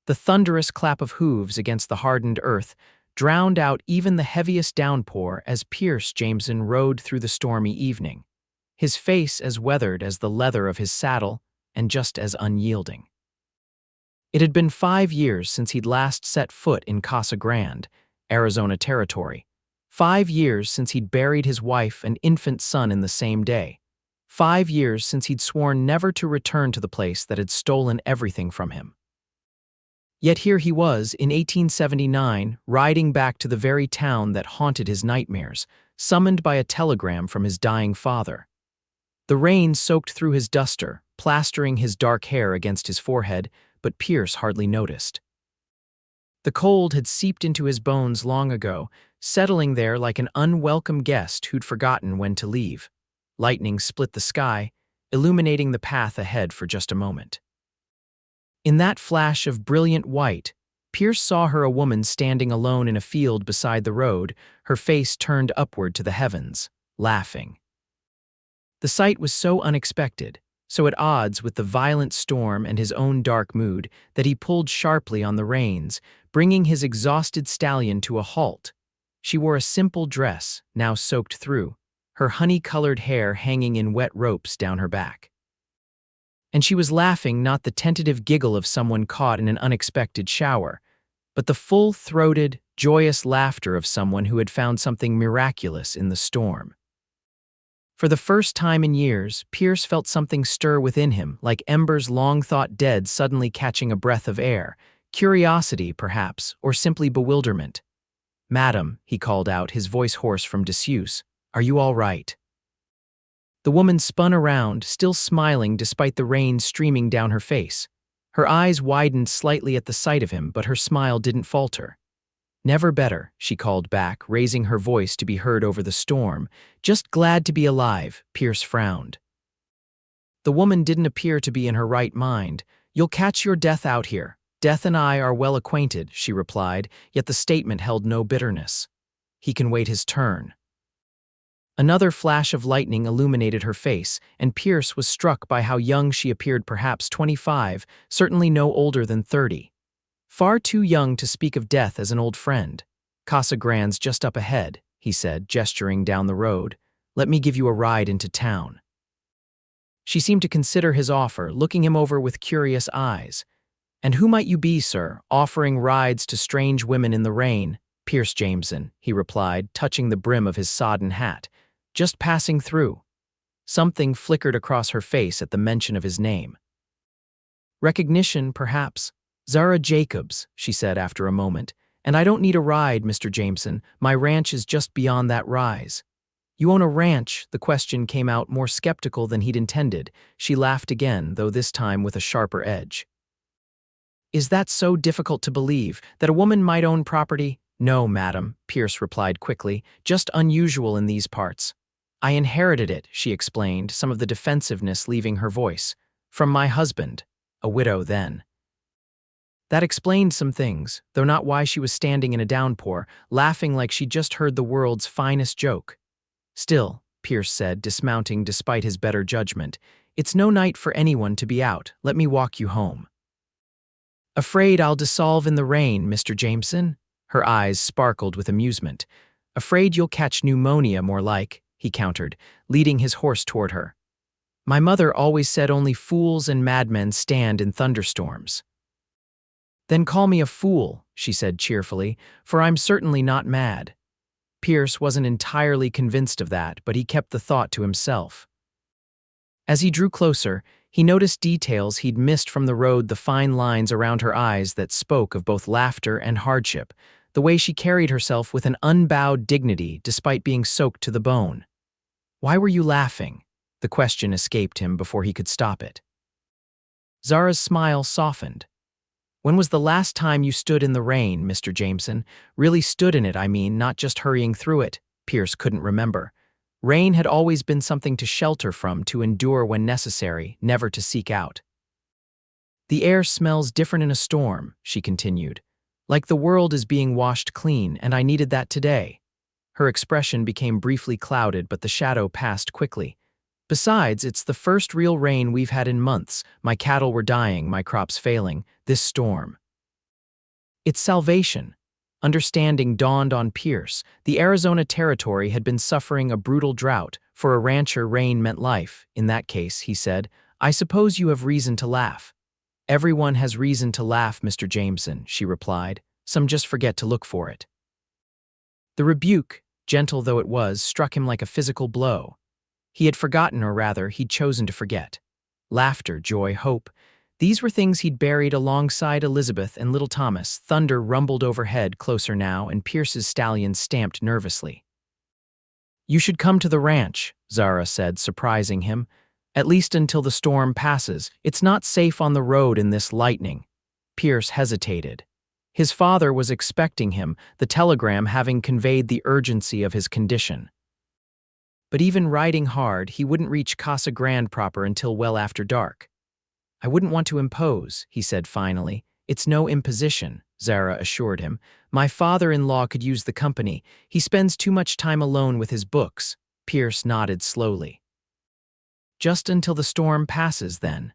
The thunderous clap of hooves against the hardened earth drowned out even the heaviest downpour as Jameson rode through the stormy evening, his face as weathered as the leather of his saddle and just as unyielding. It had been 5 years since he'd last set foot in Casa Grande, Arizona territory. 5 years since he'd buried his wife and infant son in the same day. 5 years since he'd sworn never to return to the place that had stolen everything from him. Yet here he was, in 1879, riding back to the very town that haunted his nightmares, summoned by a telegram from his dying father. The rain soaked through his duster, plastering his dark hair against his forehead, but Pierce hardly noticed. The cold had seeped into his bones long ago, settling there like an unwelcome guest who'd forgotten when to leave. Lightning split the sky, illuminating the path ahead for just a moment. In that flash of brilliant white, Pierce saw her, a woman standing alone in a field beside the road, her face turned upward to the heavens, laughing. The sight was so unexpected, so at odds with the violent storm and his own dark mood, that he pulled sharply on the reins, bringing his exhausted stallion to a halt. She wore a simple dress, now soaked through, her honey-colored hair hanging in wet ropes down her back. And she was laughing, not the tentative giggle of someone caught in an unexpected shower, but the full-throated, joyous laughter of someone who had found something miraculous in the storm. For the first time in years, Pierce felt something stir within him, like embers long thought dead suddenly catching a breath of air, curiosity, perhaps, or simply bewilderment. "Madam," he called out, his voice hoarse from disuse, "are you all right?" The woman spun around, still smiling despite the rain streaming down her face. Her eyes widened slightly at the sight of him, but her smile didn't falter. "Never better," she called back, raising her voice to be heard over the storm. "Just glad to be alive," Pierce frowned. The woman didn't appear to be in her right mind. "You'll catch your death out here. Death and I are well acquainted," she replied, yet the statement held no bitterness. "He can wait his turn." Another flash of lightning illuminated her face, and Pierce was struck by how young she appeared, perhaps 25, certainly no older than 30. Far too young to speak of death as an old friend. "Casa Grande's just up ahead," he said, gesturing down the road. "Let me give you a ride into town." She seemed to consider his offer, looking him over with curious eyes. "And who might you be, sir, offering rides to strange women in the rain?" "Pierce Jameson," he replied, touching the brim of his sodden hat. "Just passing through." Something flickered across her face at the mention of his name. "Recognition, perhaps. Zara Jacobs," she said after a moment. "And I don't need a ride, Mr. Jameson. My ranch is just beyond that rise." "You own a ranch?" The question came out more skeptical than he'd intended. She laughed again, though this time with a sharper edge. "Is that so difficult to believe, that a woman might own property?" "No, madam," Pierce replied quickly, "just unusual in these parts." "I inherited it," she explained, some of the defensiveness leaving her voice. "From my husband, a widow then." That explained some things, though not why she was standing in a downpour, laughing like she'd just heard the world's finest joke. "Still," Pierce said, dismounting despite his better judgment, "it's no night for anyone to be out. Let me walk you home." "Afraid I'll dissolve in the rain, Mr. Jameson?" Her eyes sparkled with amusement. "Afraid you'll catch pneumonia, more like," he countered, leading his horse toward her. "My mother always said only fools and madmen stand in thunderstorms." "Then call me a fool," she said cheerfully, "for I'm certainly not mad." Pierce wasn't entirely convinced of that, but he kept the thought to himself. As he drew closer, he noticed details he'd missed from the road, the fine lines around her eyes that spoke of both laughter and hardship, the way she carried herself with an unbowed dignity despite being soaked to the bone. "Why were you laughing?" The question escaped him before he could stop it. Zara's smile softened. "When was the last time you stood in the rain, Mr. Jameson? Really stood in it, I mean, not just hurrying through it." Pierce couldn't remember. Rain had always been something to shelter from, to endure when necessary, never to seek out. "The air smells different in a storm," she continued. "Like the world is being washed clean, and I needed that today." Her expression became briefly clouded, but the shadow passed quickly. "Besides, it's the first real rain we've had in months. My cattle were dying, my crops failing. This storm." It's salvation. Understanding dawned on Pierce. The Arizona Territory had been suffering a brutal drought. For a rancher, rain meant life. In that case, he said, I suppose you have reason to laugh. Everyone has reason to laugh, Mr. Jameson, she replied. Some just forget to look for it. The rebuke, gentle though it was, struck him like a physical blow. He had forgotten, or rather, he'd chosen to forget. Laughter, joy, hope. These were things he'd buried alongside Elizabeth and little Thomas. Thunder rumbled overhead, closer now, and Pierce's stallion stamped nervously. You should come to the ranch, Zara said, surprising him. At least until the storm passes. It's not safe on the road in this lightning. Pierce hesitated. His father was expecting him, the telegram having conveyed the urgency of his condition. But even riding hard, he wouldn't reach Casa Grande proper until well after dark. I wouldn't want to impose, he said finally. It's no imposition, Zara assured him. My father-in-law could use the company. He spends too much time alone with his books. Pierce nodded slowly. Just until the storm passes, then.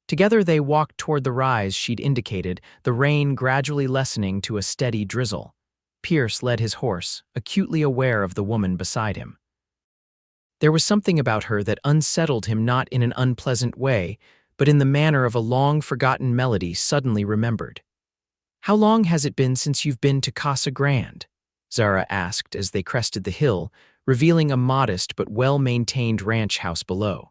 Together they walked toward the rise she'd indicated, the rain gradually lessening to a steady drizzle. Pierce led his horse, acutely aware of the woman beside him. There was something about her that unsettled him, not in an unpleasant way, but in the manner of a long-forgotten melody suddenly remembered. How long has it been since you've been to Casa Grande? Zara asked as they crested the hill, revealing a modest but well-maintained ranch house below.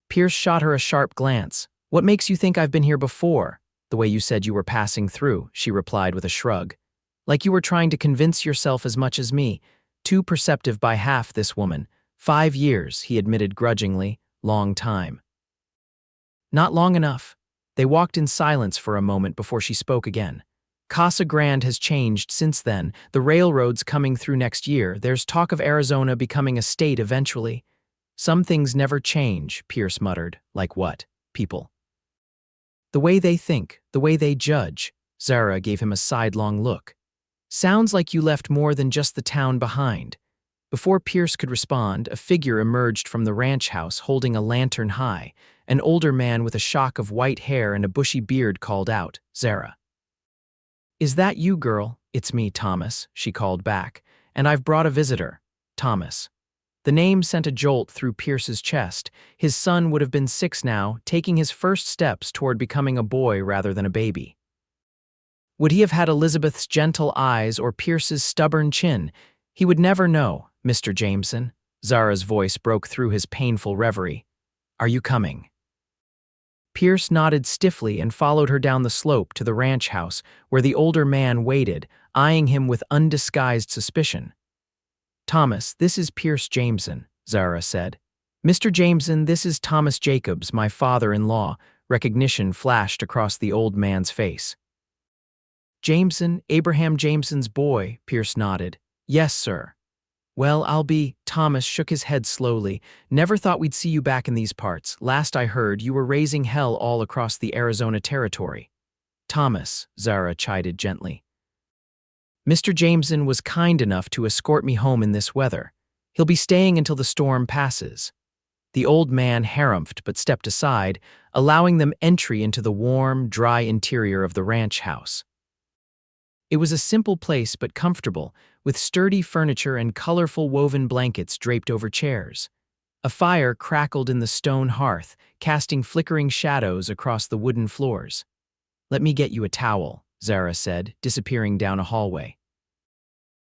Pierce shot her a sharp glance. What makes you think I've been here before? The way you said you were passing through, she replied with a shrug. Like you were trying to convince yourself as much as me. Too perceptive by half, this woman. 5 years, he admitted grudgingly. Long time. Not long enough. They walked in silence for a moment before she spoke again. Casa Grande has changed since then. The railroad's coming through next year. There's talk of Arizona becoming a state eventually. Some things never change, Pierce muttered. Like what? People. The way they think, the way they judge. Zara gave him a sidelong look. Sounds like you left more than just the town behind. Before Pierce could respond, a figure emerged from the ranch house holding a lantern high. An older man with a shock of white hair and a bushy beard called out, Zara. Is that you, girl? It's me, Thomas, she called back. And I've brought a visitor. Thomas. The name sent a jolt through Pierce's chest. His son would have been 6 now, taking his first steps toward becoming a boy rather than a baby. Would he have had Elizabeth's gentle eyes or Pierce's stubborn chin? He would never know, Mr. Jameson. Zara's voice broke through his painful reverie. Are you coming? Pierce nodded stiffly and followed her down the slope to the ranch house, where the older man waited, eyeing him with undisguised suspicion. Thomas, this is Pierce Jameson, Zara said. Mr. Jameson, this is Thomas Jacobs, my father-in-law. Recognition flashed across the old man's face. Jameson, Abraham Jameson's boy, Pierce nodded. Yes, sir. Well, I'll be. Thomas shook his head slowly. Never thought we'd see you back in these parts. Last I heard, you were raising hell all across the Arizona Territory. Thomas, Zara chided gently. Mr. Jameson was kind enough to escort me home in this weather. He'll be staying until the storm passes. The old man harumphed but stepped aside, allowing them entry into the warm, dry interior of the ranch house. It was a simple place but comfortable, with sturdy furniture and colorful woven blankets draped over chairs. A fire crackled in the stone hearth, casting flickering shadows across the wooden floors. Let me get you a towel, Zara said, disappearing down a hallway.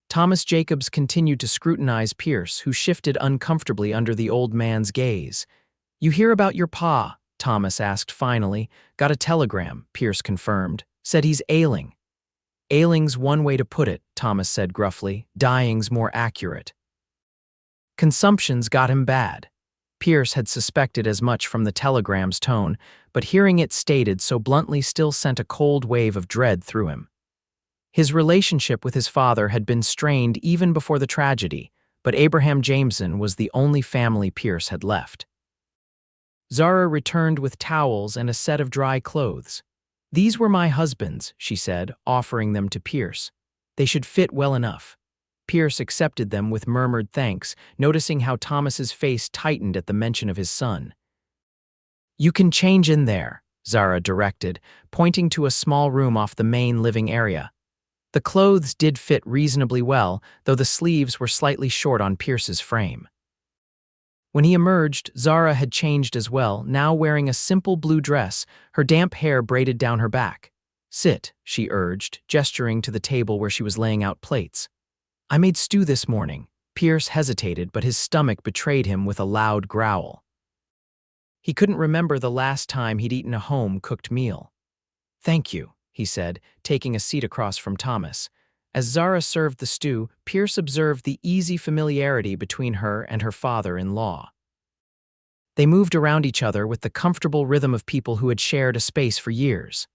Thomas Jacobs continued to scrutinize Pierce, who shifted uncomfortably under the old man's gaze. You hear about your pa? Thomas asked finally. Got a telegram, Pierce confirmed. Said he's ailing. Ailing's one way to put it, Thomas said gruffly. Dying's more accurate. Consumption's got him bad. Pierce had suspected as much from the telegram's tone, but hearing it stated so bluntly still sent a cold wave of dread through him. His relationship with his father had been strained even before the tragedy, but Abraham Jameson was the only family Pierce had left. Zara returned with towels and a set of dry clothes. These were my husband's, she said, offering them to Pierce. They should fit well enough. Pierce accepted them with murmured thanks, noticing how Thomas's face tightened at the mention of his son. You can change in there, Zara directed, pointing to a small room off the main living area. The clothes did fit reasonably well, though the sleeves were slightly short on Pierce's frame. When he emerged, Zara had changed as well, now wearing a simple blue dress, her damp hair braided down her back. "Sit," she urged, gesturing to the table where she was laying out plates. "I made stew this morning." Pierce hesitated, but his stomach betrayed him with a loud growl. He couldn't remember the last time he'd eaten a home-cooked meal. "Thank you," he said, taking a seat across from Thomas. As Zara served the stew, Pierce observed the easy familiarity between her and her father-in-law. They moved around each other with the comfortable rhythm of people who had shared a space for years.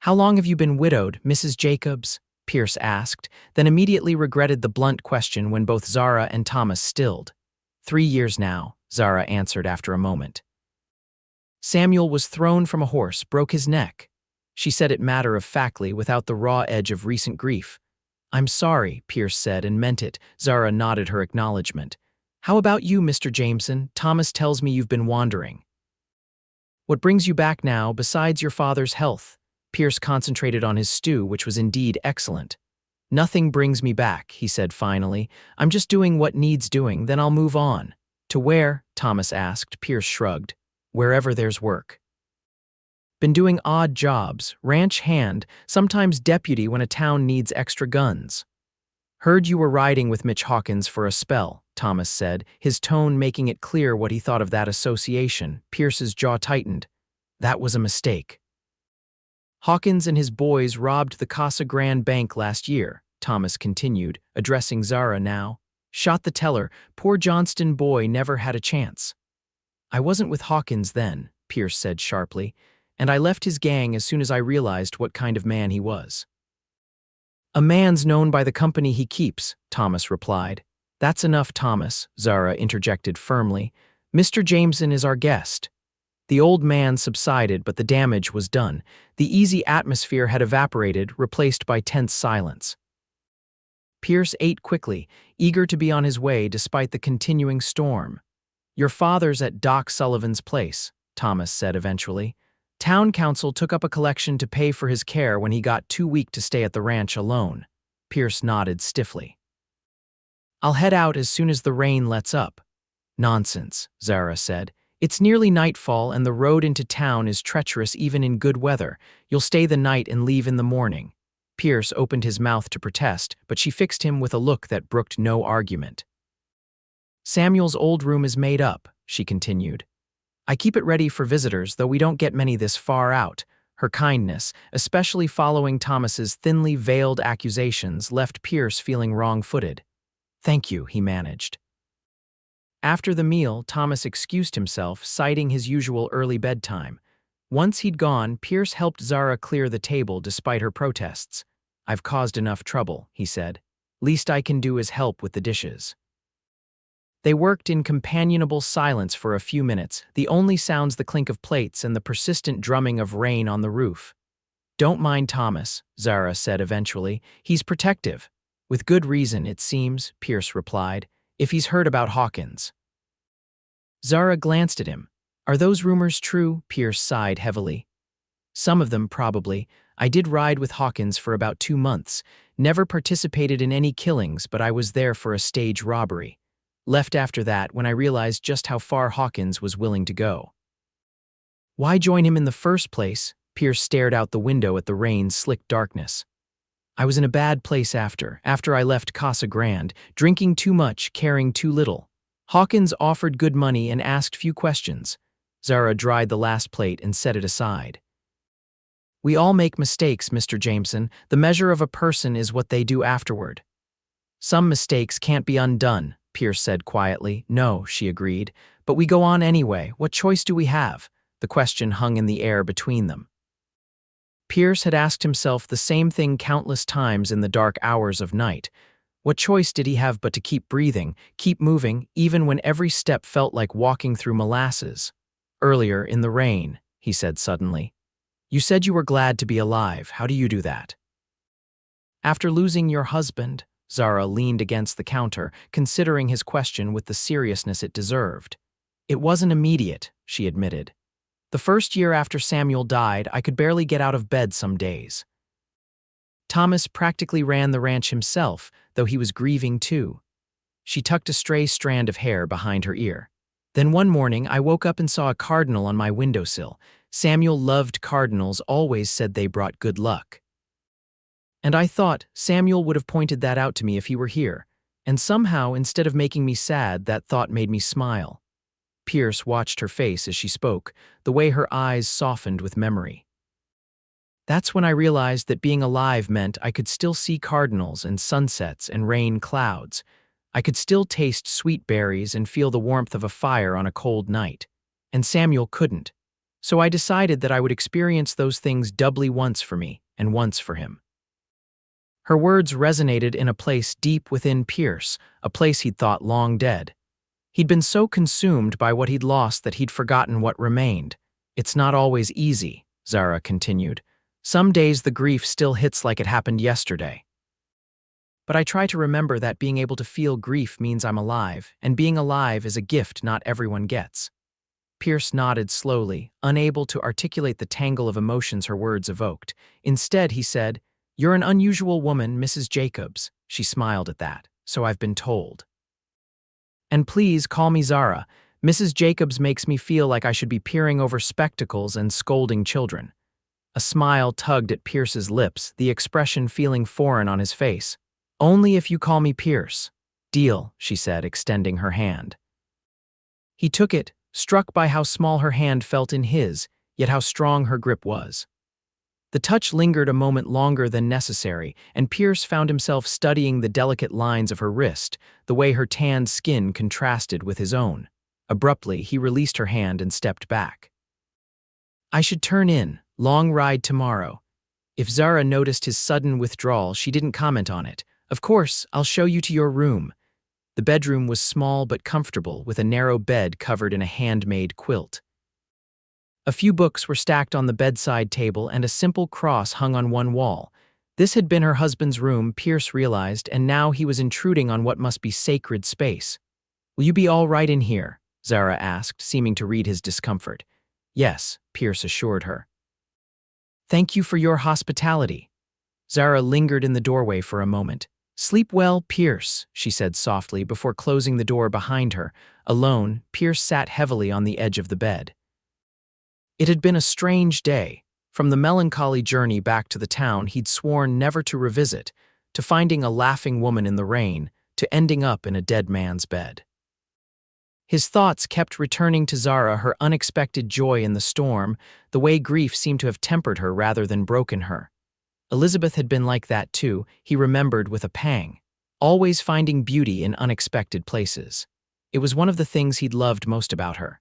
"How long have you been widowed, Mrs. Jacobs?" Pierce asked, then immediately regretted the blunt question when both Zara and Thomas stilled. "3 years now," Zara answered after a moment. "Samuel was thrown from a horse, broke his neck." She said it matter-of-factly, without the raw edge of recent grief. "I'm sorry," Pierce said, and meant it. Zara nodded her acknowledgement. "How about you, Mr. Jameson? Thomas tells me you've been wandering. What brings you back now, besides your father's health?" Pierce concentrated on his stew, which was indeed excellent. "Nothing brings me back," he said finally. "I'm just doing what needs doing, then I'll move on." "To where?" Thomas asked. Pierce shrugged. "Wherever there's work. Been doing odd jobs, ranch hand, sometimes deputy when a town needs extra guns." "Heard you were riding with Mitch Hawkins for a spell," Thomas said, his tone making it clear what he thought of that association. Pierce's jaw tightened. "That was a mistake." "Hawkins and his boys robbed the Casa Grande bank last year," Thomas continued, addressing Zara now. "Shot the teller. Poor Johnston boy never had a chance." "I wasn't with Hawkins then," Pierce said sharply, "and I left his gang as soon as I realized what kind of man he was." "A man's known by the company he keeps," Thomas replied. "That's enough, Thomas," Zara interjected firmly. "Mr. Jameson is our guest." The old man subsided, but the damage was done. The easy atmosphere had evaporated, replaced by tense silence. Pierce ate quickly, eager to be on his way despite the continuing storm. "Your father's at Doc Sullivan's place," Thomas said eventually. "Town council took up a collection to pay for his care when he got too weak to stay at the ranch alone." Pierce nodded stiffly. "I'll head out as soon as the rain lets up." "Nonsense," Zara said. "It's nearly nightfall and the road into town is treacherous even in good weather. You'll stay the night and leave in the morning." Pierce opened his mouth to protest, but she fixed him with a look that brooked no argument. "Samuel's old room is made up," she continued. "I keep it ready for visitors, though we don't get many this far out." Her kindness, especially following Thomas's thinly veiled accusations, left Pierce feeling wrong-footed. "Thank you," he managed. After the meal, Thomas excused himself, citing his usual early bedtime. Once he'd gone, Pierce helped Zara clear the table despite her protests. "I've caused enough trouble," he said. "Least I can do is help with the dishes." They worked in companionable silence for a few minutes, the only sounds the clink of plates and the persistent drumming of rain on the roof. "Don't mind Thomas," Zara said eventually. "He's protective." "With good reason, it seems," Pierce replied, "if he's heard about Hawkins." Zara glanced at him. "Are those rumors true?" Pierce sighed heavily. "Some of them, probably. I did ride with Hawkins for about 2 months. Never participated in any killings, but I was there for a stage robbery. Left after that when I realized just how far Hawkins was willing to go." "Why join him in the first place?" Pierce stared out the window at the rain's slick darkness. "I was in a bad place after I left Casa Grande, drinking too much, caring too little. Hawkins offered good money and asked few questions." Zara dried the last plate and set it aside. "We all make mistakes, Mr. Jameson. The measure of a person is what they do afterward." "Some mistakes can't be undone," Pierce said quietly. "No," she agreed. "But we go on anyway. What choice do we have?" The question hung in the air between them. Pierce had asked himself the same thing countless times in the dark hours of night. What choice did he have but to keep breathing, keep moving, even when every step felt like walking through molasses? "Earlier, in the rain," he said suddenly. "You said you were glad to be alive. How do you do that?" "After losing your husband," Zara leaned against the counter, considering his question with the seriousness it deserved. "It wasn't immediate," she admitted. The first year after Samuel died, I could barely get out of bed some days. Thomas practically ran the ranch himself, though he was grieving too. She tucked a stray strand of hair behind her ear. Then one morning, I woke up and saw a cardinal on my windowsill. Samuel loved cardinals, always said they brought good luck. And I thought Samuel would have pointed that out to me if he were here. And somehow, instead of making me sad, that thought made me smile. Pierce watched her face as she spoke, the way her eyes softened with memory. That's when I realized that being alive meant I could still see cardinals and sunsets and rain clouds. I could still taste sweet berries and feel the warmth of a fire on a cold night. And Samuel couldn't. So I decided that I would experience those things doubly, once for me and once for him. Her words resonated in a place deep within Pierce, a place he'd thought long dead. He'd been so consumed by what he'd lost that he'd forgotten what remained. It's not always easy, Zara continued. Some days the grief still hits like it happened yesterday. But I try to remember that being able to feel grief means I'm alive, and being alive is a gift not everyone gets. Pierce nodded slowly, unable to articulate the tangle of emotions her words evoked. Instead, he said, "You're an unusual woman, Mrs. Jacobs." She smiled at that. "So I've been told. And please call me Zara. Mrs. Jacobs makes me feel like I should be peering over spectacles and scolding children." A smile tugged at Pierce's lips, the expression feeling foreign on his face. "Only if you call me Pierce." "Deal," she said, extending her hand. He took it, struck by how small her hand felt in his, yet how strong her grip was. The touch lingered a moment longer than necessary, and Pierce found himself studying the delicate lines of her wrist, the way her tanned skin contrasted with his own. Abruptly, he released her hand and stepped back. "I should turn in. Long ride tomorrow." If Zara noticed his sudden withdrawal, she didn't comment on it. "Of course, I'll show you to your room." The bedroom was small but comfortable, with a narrow bed covered in a handmade quilt. A few books were stacked on the bedside table and a simple cross hung on one wall. This had been her husband's room, Pierce realized, and now he was intruding on what must be sacred space. "Will you be all right in here?" Zara asked, seeming to read his discomfort. "Yes," Pierce assured her. "Thank you for your hospitality." Zara lingered in the doorway for a moment. "Sleep well, Pierce," she said softly before closing the door behind her. Alone, Pierce sat heavily on the edge of the bed. It had been a strange day. From the melancholy journey back to the town he'd sworn never to revisit, to finding a laughing woman in the rain, to ending up in a dead man's bed. His thoughts kept returning to Zara, her unexpected joy in the storm, the way grief seemed to have tempered her rather than broken her. Elizabeth had been like that too, he remembered with a pang, always finding beauty in unexpected places. It was one of the things he'd loved most about her.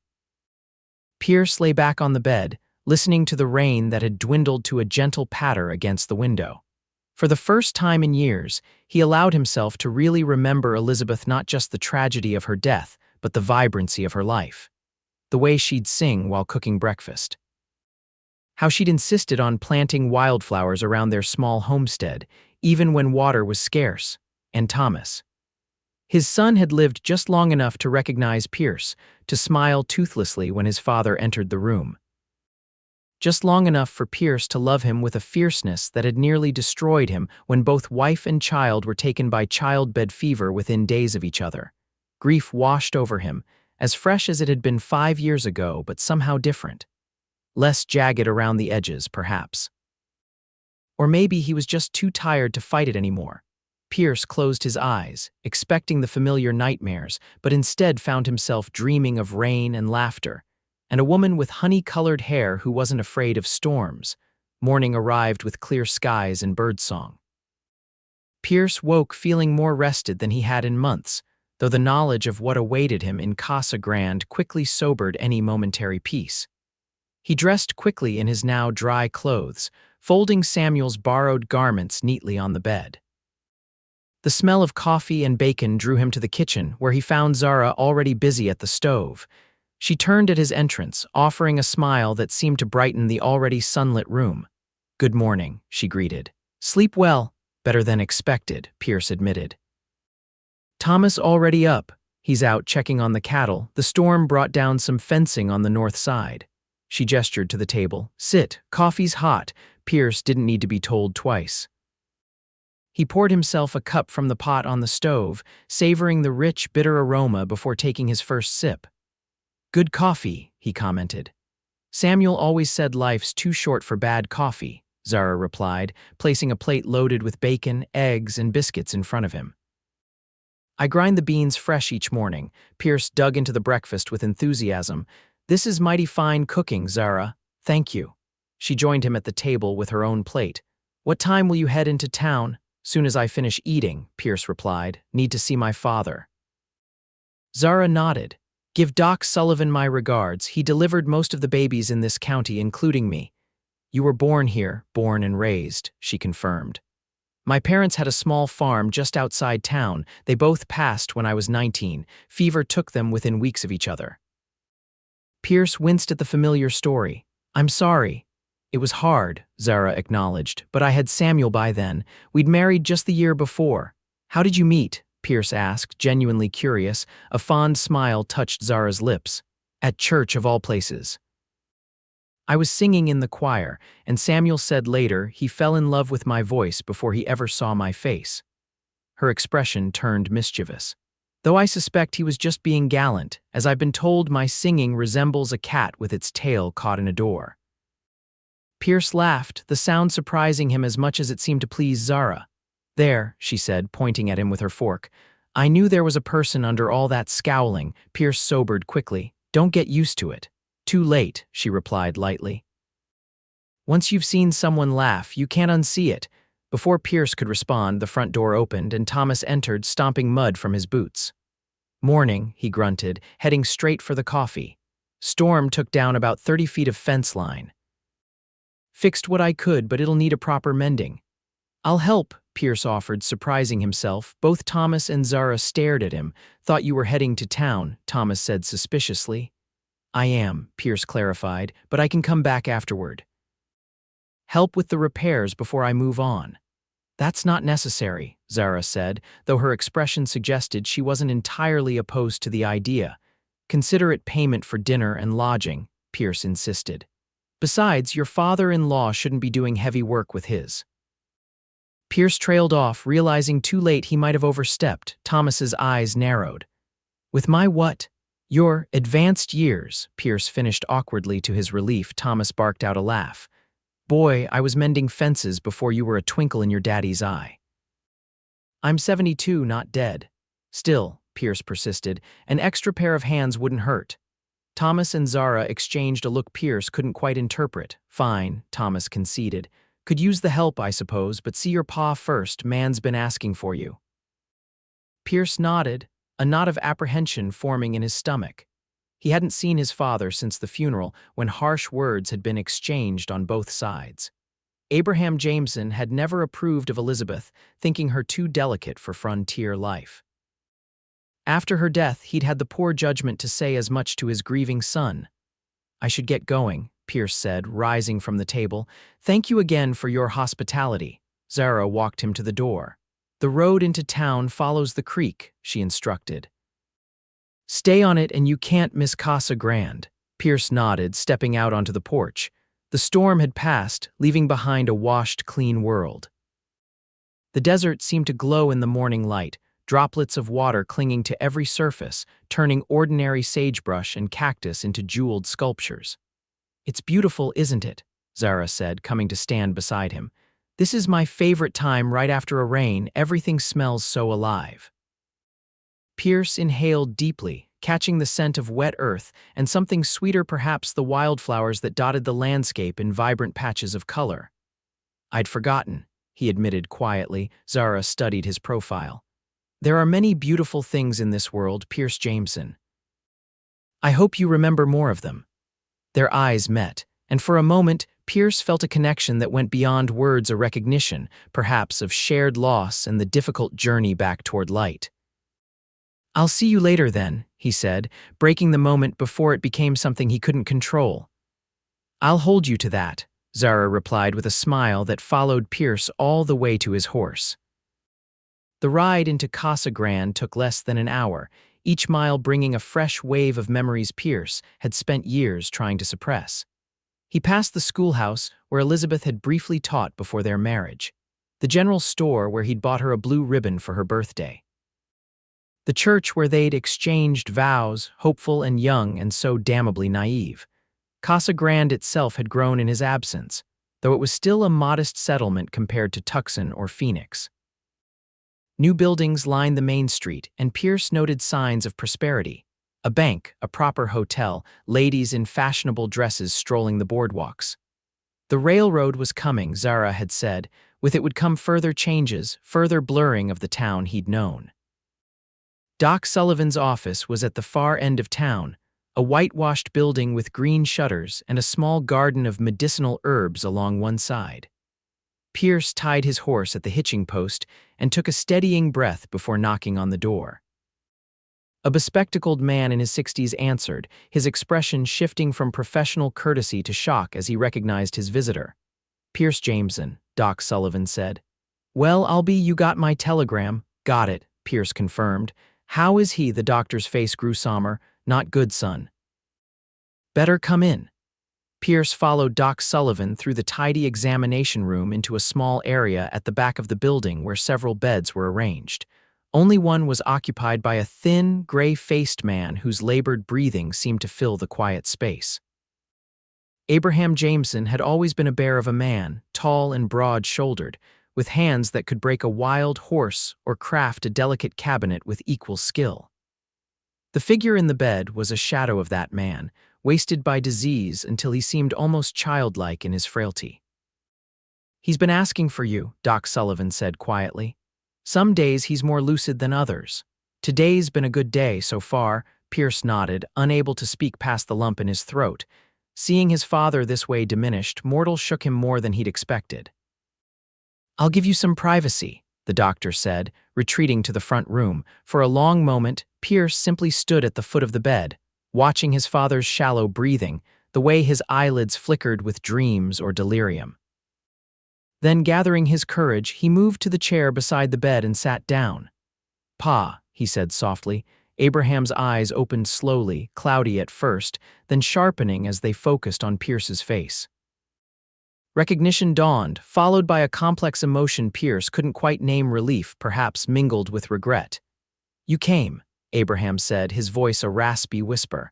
Pierce lay back on the bed, listening to the rain that had dwindled to a gentle patter against the window. For the first time in years, he allowed himself to really remember Elizabeth, not just the tragedy of her death, but the vibrancy of her life. The way she'd sing while cooking breakfast. How she'd insisted on planting wildflowers around their small homestead, even when water was scarce. And Thomas. His son had lived just long enough to recognize Pierce, to smile toothlessly when his father entered the room. Just long enough for Pierce to love him with a fierceness that had nearly destroyed him when both wife and child were taken by childbed fever within days of each other. Grief washed over him, as fresh as it had been 5 years ago, but somehow different. Less jagged around the edges, perhaps. Or maybe he was just too tired to fight it anymore. Pierce closed his eyes, expecting the familiar nightmares, but instead found himself dreaming of rain and laughter, and a woman with honey-colored hair who wasn't afraid of storms. Morning arrived with clear skies and birdsong. Pierce woke feeling more rested than he had in months, though the knowledge of what awaited him in Casa Grande quickly sobered any momentary peace. He dressed quickly in his now dry clothes, folding Samuel's borrowed garments neatly on the bed. The smell of coffee and bacon drew him to the kitchen, where he found Zara already busy at the stove. She turned at his entrance, offering a smile that seemed to brighten the already sunlit room. "Good morning," she greeted. "Sleep well." "Better than expected," Pierce admitted. "Thomas already up. He's out checking on the cattle. The storm brought down some fencing on the north side." She gestured to the table. Sit, coffee's hot. Pierce didn't need to be told twice. He poured himself a cup from the pot on the stove, savoring the rich, bitter aroma before taking his first sip. Good coffee, he commented. Samuel always said life's too short for bad coffee, Zara replied, placing a plate loaded with bacon, eggs, and biscuits in front of him. I grind the beans fresh each morning. Pierce dug into the breakfast with enthusiasm. This is mighty fine cooking, Zara. Thank you. She joined him at the table with her own plate. What time will you head into town? Soon as I finish eating, Pierce replied. Need to see my father. Zara nodded. Give Doc Sullivan my regards. He delivered most of the babies in this county, including me. You were born here, born and raised, she confirmed. My parents had a small farm just outside town. They both passed when I was 19. Fever took them within weeks of each other. Pierce winced at the familiar story. I'm sorry. It was hard, Zara acknowledged, but I had Samuel by then. We'd married just the year before. How did you meet? Pierce asked, genuinely curious. A fond smile touched Zara's lips. At church, of all places. I was singing in the choir, and Samuel said later he fell in love with my voice before he ever saw my face. Her expression turned mischievous. Though I suspect he was just being gallant, as I've been told my singing resembles a cat with its tail caught in a door. Pierce laughed, the sound surprising him as much as it seemed to please Zara. There, she said, pointing at him with her fork. I knew there was a person under all that scowling. Pierce sobered quickly. Don't get used to it. Too late, she replied lightly. Once you've seen someone laugh, you can't unsee it. Before Pierce could respond, the front door opened and Thomas entered, stomping mud from his boots. Morning, he grunted, heading straight for the coffee. Storm took down about 30 feet of fence line. Fixed what I could, but it'll need a proper mending. I'll help, Pierce offered, surprising himself. Both Thomas and Zara stared at him. Thought you were heading to town, Thomas said suspiciously. I am, Pierce clarified, but I can come back afterward. Help with the repairs before I move on. That's not necessary, Zara said, though her expression suggested she wasn't entirely opposed to the idea. Consider it payment for dinner and lodging, Pierce insisted. Besides, your father-in-law shouldn't be doing heavy work with his. Pierce trailed off, realizing too late he might have overstepped. Thomas's eyes narrowed. With my what? Your advanced years, Pierce finished awkwardly to his relief. Thomas barked out a laugh. Boy, I was mending fences before you were a twinkle in your daddy's eye. I'm 72, not dead. Still, Pierce persisted, an extra pair of hands wouldn't hurt. Thomas and Zara exchanged a look Pierce couldn't quite interpret. Fine, Thomas conceded. Could use the help, I suppose, but see your pa first. Man's been asking for you. Pierce nodded, a knot of apprehension forming in his stomach. He hadn't seen his father since the funeral, when harsh words had been exchanged on both sides. Abraham Jameson had never approved of Elizabeth, thinking her too delicate for frontier life. After her death, he'd had the poor judgment to say as much to his grieving son. I should get going, Pierce said, rising from the table. Thank you again for your hospitality. Zara walked him to the door. The road into town follows the creek, she instructed. Stay on it and you can't miss Casa Grande. Pierce nodded, stepping out onto the porch. The storm had passed, leaving behind a washed, clean world. The desert seemed to glow in the morning light, droplets of water clinging to every surface, turning ordinary sagebrush and cactus into jeweled sculptures. It's beautiful, isn't it? Zara said, coming to stand beside him. This is my favorite time right after a rain. Everything smells so alive. Pierce inhaled deeply, catching the scent of wet earth and something sweeter, perhaps the wildflowers that dotted the landscape in vibrant patches of color. I'd forgotten, he admitted quietly. Zara studied his profile. There are many beautiful things in this world, Pierce Jameson. I hope you remember more of them. Their eyes met, and for a moment, Pierce felt a connection that went beyond words, a recognition, perhaps, of shared loss and the difficult journey back toward light. I'll see you later then, he said, breaking the moment before it became something he couldn't control. I'll hold you to that, Zara replied with a smile that followed Pierce all the way to his horse. The ride into Casa Grande took less than an hour, each mile bringing a fresh wave of memories Pierce had spent years trying to suppress. He passed the schoolhouse where Elizabeth had briefly taught before their marriage, the general store where he'd bought her a blue ribbon for her birthday, the church where they'd exchanged vows, hopeful and young and so damnably naive. Casa Grande itself had grown in his absence, though it was still a modest settlement compared to Tucson or Phoenix. New buildings lined the main street, and Pierce noted signs of prosperity. A bank, a proper hotel, ladies in fashionable dresses strolling the boardwalks. The railroad was coming, Zara had said. With it would come further changes, further blurring of the town he'd known. Doc Sullivan's office was at the far end of town, a whitewashed building with green shutters and a small garden of medicinal herbs along one side. Pierce tied his horse at the hitching post and took a steadying breath before knocking on the door. A bespectacled man in his 60s answered, his expression shifting from professional courtesy to shock as he recognized his visitor. "Pierce Jameson," Doc Sullivan said. "Well, I'll be you got my telegram." "Got it," Pierce confirmed. "How is he?" The doctor's face grew somber. "Not good, son." "Better come in." Pierce followed Doc Sullivan through the tidy examination room into a small area at the back of the building where several beds were arranged. Only one was occupied by a thin, gray-faced man whose labored breathing seemed to fill the quiet space. Abraham Jameson had always been a bear of a man, tall and broad-shouldered, with hands that could break a wild horse or craft a delicate cabinet with equal skill. The figure in the bed was a shadow of that man, wasted by disease until he seemed almost childlike in his frailty. "He's been asking for you," Doc Sullivan said quietly. "Some days he's more lucid than others. Today's been a good day so far." Pierce nodded, unable to speak past the lump in his throat. Seeing his father this way diminished, mortal shook him more than he'd expected. "I'll give you some privacy," the doctor said, retreating to the front room. For a long moment, Pierce simply stood at the foot of the bed, watching his father's shallow breathing, the way his eyelids flickered with dreams or delirium. Then, gathering his courage, he moved to the chair beside the bed and sat down. "Pa," he said softly. Abraham's eyes opened slowly, cloudy at first, then sharpening as they focused on Pierce's face. Recognition dawned, followed by a complex emotion Pierce couldn't quite name, relief, perhaps mingled with regret. "You came," Abraham said, his voice a raspy whisper.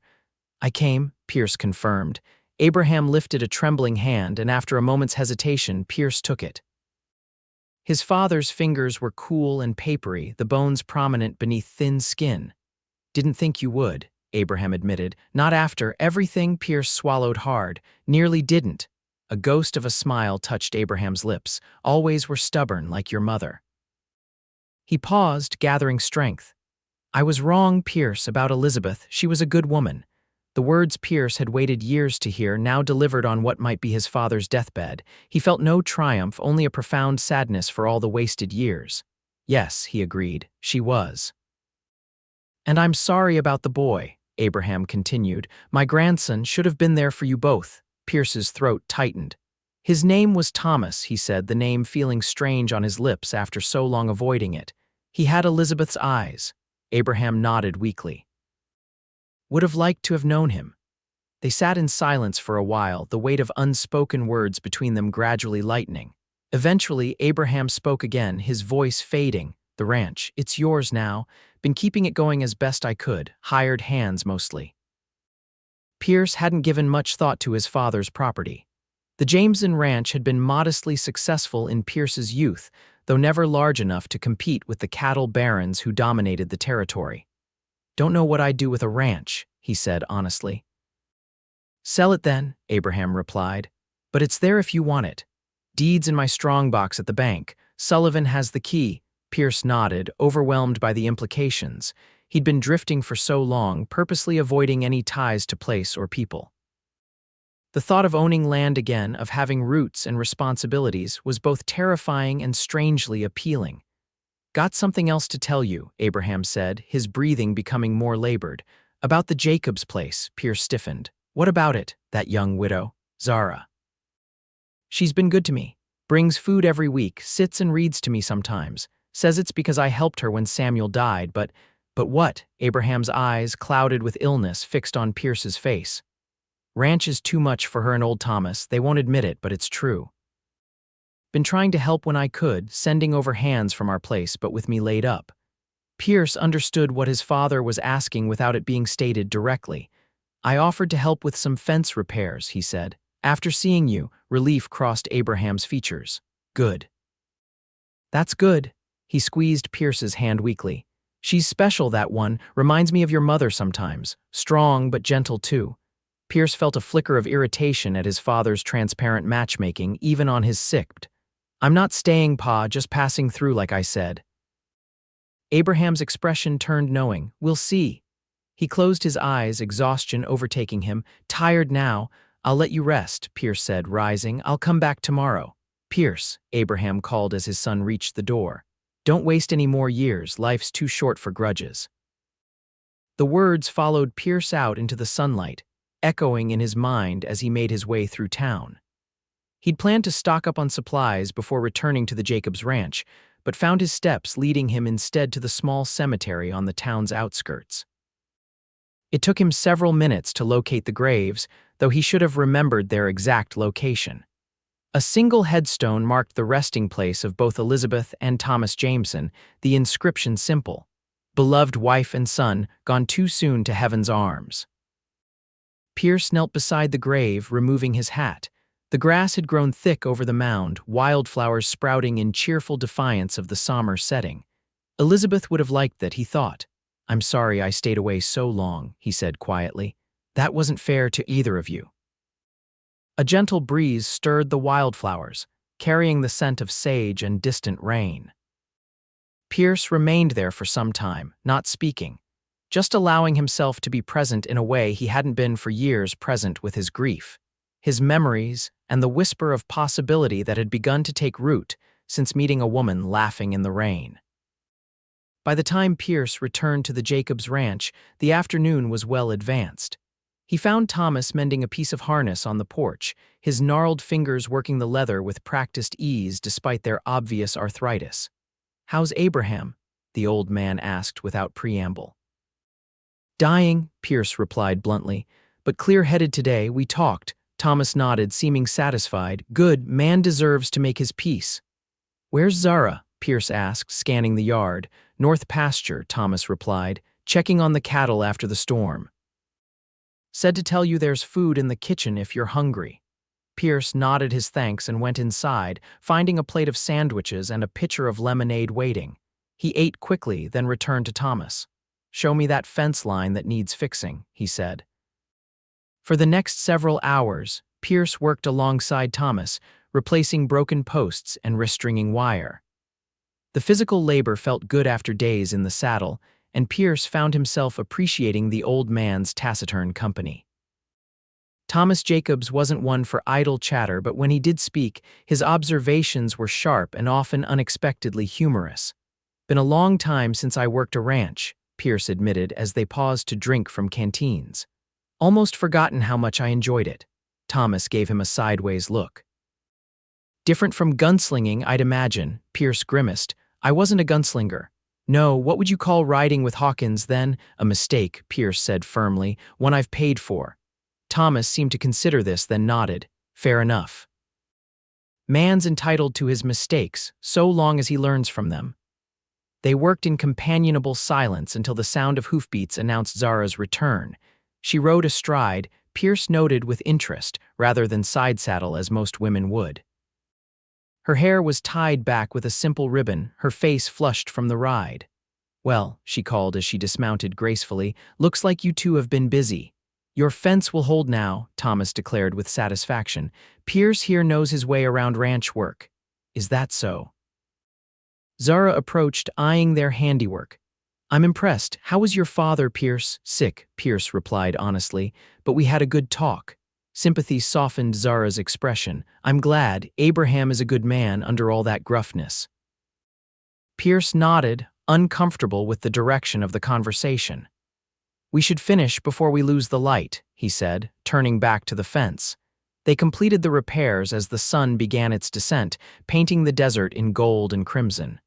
"I came," Pierce confirmed. Abraham lifted a trembling hand, and after a moment's hesitation, Pierce took it. His father's fingers were cool and papery, the bones prominent beneath thin skin. "Didn't think you would," Abraham admitted. "Not after everything." Pierce swallowed hard. "Nearly didn't." A ghost of a smile touched Abraham's lips. "Always were stubborn, like your mother." He paused, gathering strength. "I was wrong, Pierce, about Elizabeth. She was a good woman." The words Pierce had waited years to hear now delivered on what might be his father's deathbed. He felt no triumph, only a profound sadness for all the wasted years. "Yes," he agreed, "she was." "And I'm sorry about the boy," Abraham continued. "My grandson should have been there for you both." Pierce's throat tightened. "His name was Thomas," he said, the name feeling strange on his lips after so long avoiding it. "He had Elizabeth's eyes." Abraham nodded weakly. "Would have liked to have known him." They sat in silence for a while, the weight of unspoken words between them gradually lightening. Eventually, Abraham spoke again, his voice fading. "The ranch, it's yours now. Been keeping it going as best I could, hired hands mostly." Pierce hadn't given much thought to his father's property. The Jameson Ranch had been modestly successful in Pierce's youth, though never large enough to compete with the cattle barons who dominated the territory. "Don't know what I'd do with a ranch," he said honestly. "Sell it then," Abraham replied. "But it's there if you want it. Deeds in my strongbox at the bank. Sullivan has the key." Pierce nodded, overwhelmed by the implications. He'd been drifting for so long, purposely avoiding any ties to place or people. The thought of owning land again, of having roots and responsibilities, was both terrifying and strangely appealing. "Got something else to tell you," Abraham said, his breathing becoming more labored. "About the Jacobs place." Pierce stiffened. "What about it, that young widow, Zara?" "She's been good to me. Brings food every week, sits and reads to me sometimes. Says it's because I helped her when Samuel died, but what?" Abraham's eyes, clouded with illness, fixed on Pierce's face. Ranch is too much for her and old Thomas. They won't admit it, but it's true. Been trying to help when I could, sending over hands from our place, but with me laid up. Pierce understood what his father was asking without it being stated directly. I offered to help with some fence repairs, he said. After seeing you, relief crossed Abraham's features. Good. That's good. He squeezed Pierce's hand weakly. She's special, that one. Reminds me of your mother sometimes. Strong, but gentle too. Pierce felt a flicker of irritation at his father's transparent matchmaking, even on his sicked. I'm not staying, Pa, just passing through like I said. Abraham's expression turned knowing. We'll see. He closed his eyes, exhaustion overtaking him. Tired now. I'll let you rest, Pierce said, rising. I'll come back tomorrow. Pierce, Abraham called as his son reached the door. Don't waste any more years. Life's too short for grudges. The words followed Pierce out into the sunlight, echoing in his mind as he made his way through town. He'd planned to stock up on supplies before returning to the Jacobs ranch, but found his steps leading him instead to the small cemetery on the town's outskirts. It took him several minutes to locate the graves, though he should have remembered their exact location. A single headstone marked the resting place of both Elizabeth and Thomas Jameson, the inscription simple: beloved wife and son, gone too soon to heaven's arms. Pierce knelt beside the grave, removing his hat. The grass had grown thick over the mound, wildflowers sprouting in cheerful defiance of the summer setting. Elizabeth would have liked that, he thought. I'm sorry I stayed away so long, he said quietly. That wasn't fair to either of you. A gentle breeze stirred the wildflowers, carrying the scent of sage and distant rain. Pierce remained there for some time, not speaking, just allowing himself to be present in a way he hadn't been for years present with his grief, his memories, and the whisper of possibility that had begun to take root since meeting a woman laughing in the rain. By the time Pierce returned to the Jacobs ranch, the afternoon was well advanced. He found Thomas mending a piece of harness on the porch, his gnarled fingers working the leather with practiced ease despite their obvious arthritis. How's Abraham? The old man asked without preamble. Dying, Pierce replied bluntly, but clear-headed today. We talked. Thomas nodded, seeming satisfied. Good, man deserves to make his peace. Where's Zara? Pierce asked, scanning the yard. North pasture, Thomas replied, checking on the cattle after the storm. Said to tell you there's food in the kitchen if you're hungry. Pierce nodded his thanks and went inside, finding a plate of sandwiches and a pitcher of lemonade waiting. He ate quickly, then returned to Thomas. Show me that fence line that needs fixing, he said. For the next several hours, Pierce worked alongside Thomas, replacing broken posts and restringing wire. The physical labor felt good after days in the saddle, and Pierce found himself appreciating the old man's taciturn company. Thomas Jacobs wasn't one for idle chatter, but when he did speak, his observations were sharp and often unexpectedly humorous. Been a long time since I worked a ranch, Pierce admitted as they paused to drink from canteens. Almost forgotten how much I enjoyed it. Thomas gave him a sideways look. Different from gunslinging, I'd imagine, Pierce grimaced. I wasn't a gunslinger. No, what would you call riding with Hawkins then? A mistake, Pierce said firmly, one I've paid for. Thomas seemed to consider this, then nodded. Fair enough. Man's entitled to his mistakes, so long as he learns from them. They worked in companionable silence until the sound of hoofbeats announced Zara's return. She rode astride, Pierce noted with interest, rather than side saddle as most women would. Her hair was tied back with a simple ribbon, her face flushed from the ride. Well, she called as she dismounted gracefully, looks like you two have been busy. Your fence will hold now, Thomas declared with satisfaction. Pierce here knows his way around ranch work. Is that so? Zara approached, eyeing their handiwork. I'm impressed. How was your father, Pierce? Sick, Pierce replied honestly, but we had a good talk. Sympathy softened Zara's expression. I'm glad. Abraham is a good man under all that gruffness. Pierce nodded, uncomfortable with the direction of the conversation. We should finish before we lose the light, he said, turning back to the fence. They completed the repairs as the sun began its descent, painting the desert in gold and crimson.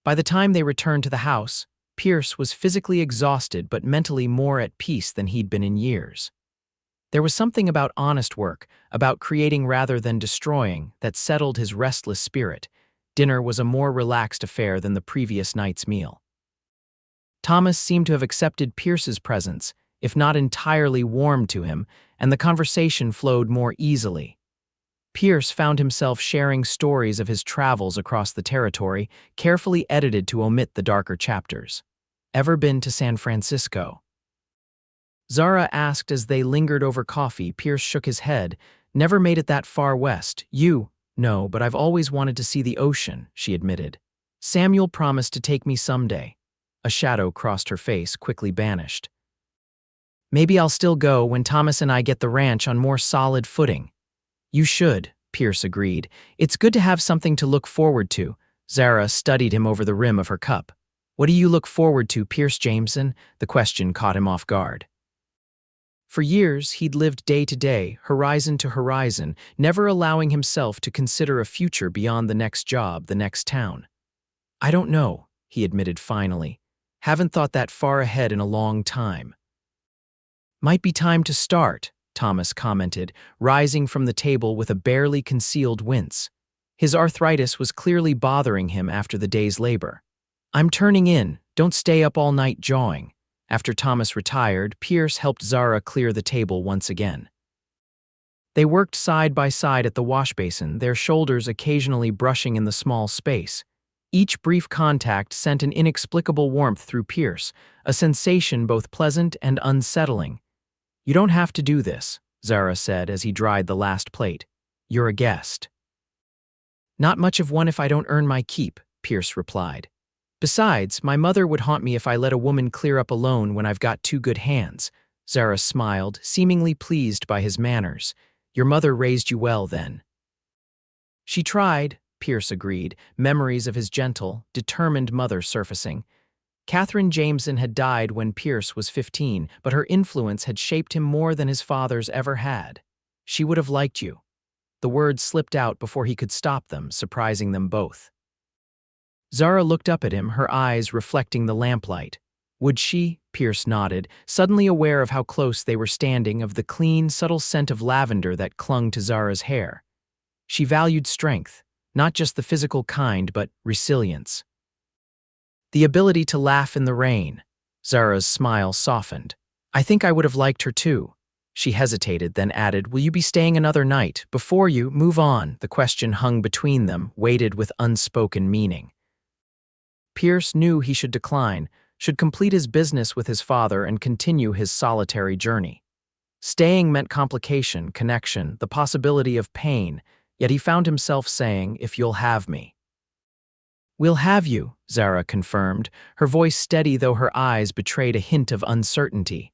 By the time they returned to the house, Pierce was physically exhausted but mentally more at peace than he'd been in years. There was something about honest work, about creating rather than destroying, that settled his restless spirit. Dinner was a more relaxed affair than the previous night's meal. Thomas seemed to have accepted Pierce's presence, if not entirely warmed to him, and the conversation flowed more easily. Pierce found himself sharing stories of his travels across the territory, carefully edited to omit the darker chapters. Ever been to San Francisco? Zara asked as they lingered over coffee. Pierce shook his head. Never made it that far west. You? No, but I've always wanted to see the ocean, she admitted. Samuel promised to take me someday. A shadow crossed her face, quickly banished. Maybe I'll still go when Thomas and I get the ranch on more solid footing. You should, Pierce agreed. It's good to have something to look forward to. Zara studied him over the rim of her cup. What do you look forward to, Pierce Jameson? The question caught him off guard. For years, he'd lived day to day, horizon to horizon, never allowing himself to consider a future beyond the next job, the next town. I don't know, he admitted finally. Haven't thought that far ahead in a long time. Might be time to start, Thomas commented, rising from the table with a barely concealed wince. His arthritis was clearly bothering him after the day's labor. I'm turning in, don't stay up all night jawing. After Thomas retired, Pierce helped Zara clear the table once again. They worked side by side at the washbasin, their shoulders occasionally brushing in the small space. Each brief contact sent an inexplicable warmth through Pierce, a sensation both pleasant and unsettling. You don't have to do this, Zara said as he dried the last plate. You're a guest. Not much of one if I don't earn my keep, Pierce replied. Besides, my mother would haunt me if I let a woman clear up alone when I've got two good hands. Zara smiled, seemingly pleased by his manners. Your mother raised you well, then. She tried, Pierce agreed, memories of his gentle, determined mother surfacing. Catherine Jameson had died when Pierce was 15, but her influence had shaped him more than his father's ever had. She would have liked you. The words slipped out before he could stop them, surprising them both. Zara looked up at him, her eyes reflecting the lamplight. Would she? Pierce nodded, suddenly aware of how close they were standing, of the clean, subtle scent of lavender that clung to Zara's hair. She valued strength, not just the physical kind, but resilience. The ability to laugh in the rain. Zara's smile softened. I think I would have liked her too. She hesitated, then added, Will you be staying another night? Before you move on, the question hung between them, weighted with unspoken meaning. Pierce knew he should decline, should complete his business with his father and continue his solitary journey. Staying meant complication, connection, the possibility of pain, yet he found himself saying, If you'll have me. We'll have you, Zara confirmed, her voice steady though her eyes betrayed a hint of uncertainty.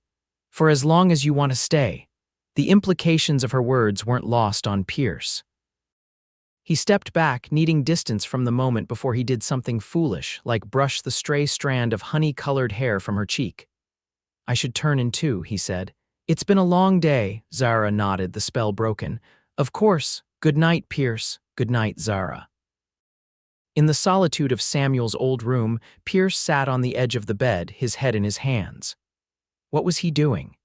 For as long as you want to stay. The implications of her words weren't lost on Pierce. He stepped back, needing distance from the moment before he did something foolish, like brush the stray strand of honey-colored hair from her cheek. I should turn in too, he said. It's been a long day, Zara nodded, the spell broken. Of course. Good night, Pierce. Good night, Zara. In the solitude of Samuel's old room, Pierce sat on the edge of the bed, his head in his hands. What was he doing?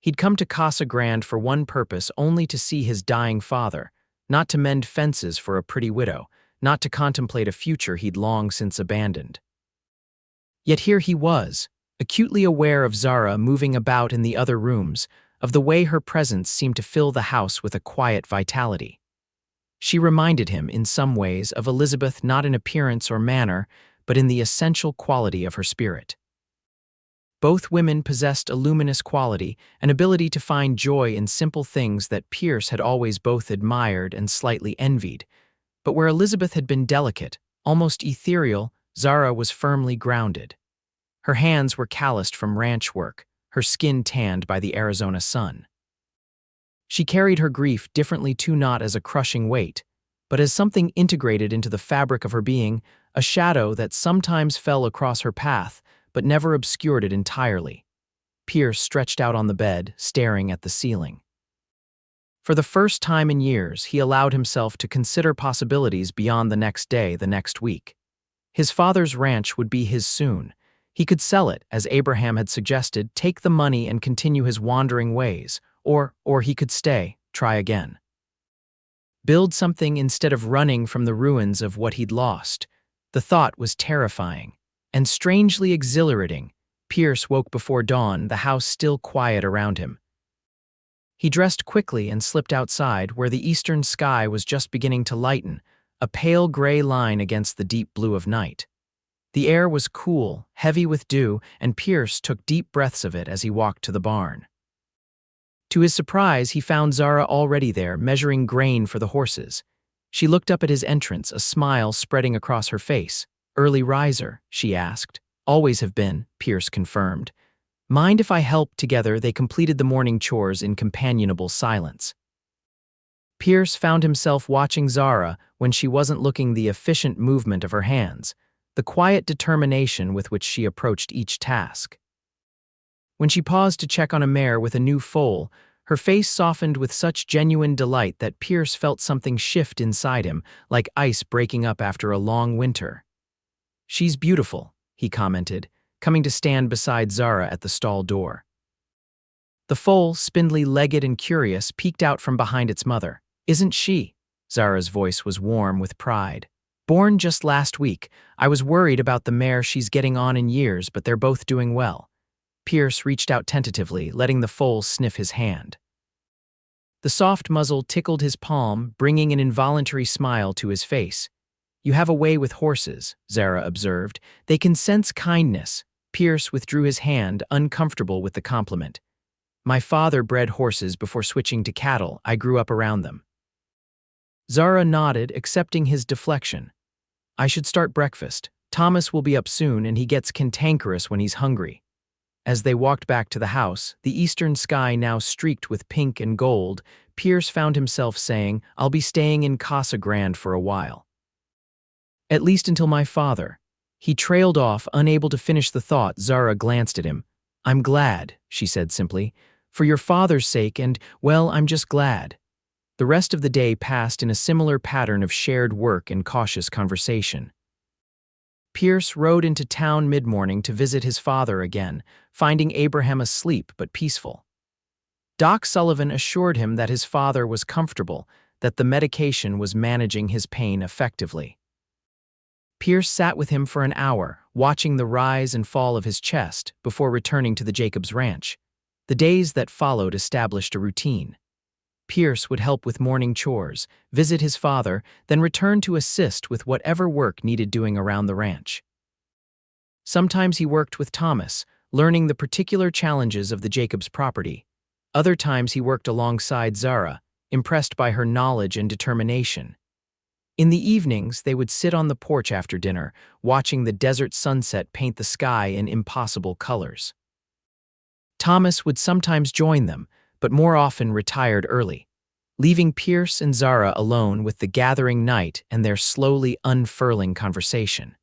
He'd come to Casa Grande for one purpose, only to see his dying father, not to mend fences for a pretty widow, not to contemplate a future he'd long since abandoned. Yet here he was, acutely aware of Zara moving about in the other rooms, of the way her presence seemed to fill the house with a quiet vitality. She reminded him, in some ways, of Elizabeth, not in appearance or manner, but in the essential quality of her spirit. Both women possessed a luminous quality, an ability to find joy in simple things that Pierce had always both admired and slightly envied. But where Elizabeth had been delicate, almost ethereal, Zara was firmly grounded. Her hands were calloused from ranch work, her skin tanned by the Arizona sun. She carried her grief differently too, not as a crushing weight, but as something integrated into the fabric of her being, a shadow that sometimes fell across her path, but never obscured it entirely. Pierce stretched out on the bed, staring at the ceiling. For the first time in years, he allowed himself to consider possibilities beyond the next day, the next week. His father's ranch would be his soon. He could sell it, as Abraham had suggested, take the money and continue his wandering ways, Or he could stay, try again. Build something instead of running from the ruins of what he'd lost. The thought was terrifying. And strangely exhilarating. Pierce woke before dawn, the house still quiet around him. He dressed quickly and slipped outside, where the eastern sky was just beginning to lighten, a pale gray line against the deep blue of night. The air was cool, heavy with dew, and Pierce took deep breaths of it as he walked to the barn. To his surprise, he found Zara already there, measuring grain for the horses. She looked up at his entrance, a smile spreading across her face. "Early riser?" she asked. "Always have been," Pierce confirmed. "Mind if I help?" Together, they completed the morning chores in companionable silence. Pierce found himself watching Zara when she wasn't looking, the efficient movement of her hands, the quiet determination with which she approached each task. When she paused to check on a mare with a new foal, her face softened with such genuine delight that Pierce felt something shift inside him, like ice breaking up after a long winter. "She's beautiful," he commented, coming to stand beside Zara at the stall door. The foal, spindly-legged and curious, peeked out from behind its mother. "Isn't she?" Zara's voice was warm with pride. "Born just last week. I was worried about the mare, she's getting on in years, but they're both doing well." Pierce reached out tentatively, letting the foal sniff his hand. The soft muzzle tickled his palm, bringing an involuntary smile to his face. "You have a way with horses," Zara observed. "They can sense kindness." Pierce withdrew his hand, uncomfortable with the compliment. "My father bred horses before switching to cattle. I grew up around them." Zara nodded, accepting his deflection. "I should start breakfast. Thomas will be up soon, and he gets cantankerous when he's hungry." As they walked back to the house, the eastern sky now streaked with pink and gold, Pierce found himself saying, "I'll be staying in Casa Grande for a while. At least until my father." He trailed off, unable to finish the thought. Zara glanced at him. "I'm glad," she said simply. "For your father's sake and, well, I'm just glad." The rest of the day passed in a similar pattern of shared work and cautious conversation. Pierce rode into town mid-morning to visit his father again, finding Abraham asleep but peaceful. Doc Sullivan assured him that his father was comfortable, that the medication was managing his pain effectively. Pierce sat with him for an hour, watching the rise and fall of his chest before returning to the Jacobs ranch. The days that followed established a routine. Pierce would help with morning chores, visit his father, then return to assist with whatever work needed doing around the ranch. Sometimes he worked with Thomas, learning the particular challenges of the Jacobs property. Other times he worked alongside Zara, impressed by her knowledge and determination. In the evenings, they would sit on the porch after dinner, watching the desert sunset paint the sky in impossible colors. Thomas would sometimes join them, but more often retired early, leaving Pierce and Zara alone with the gathering night and their slowly unfurling conversation.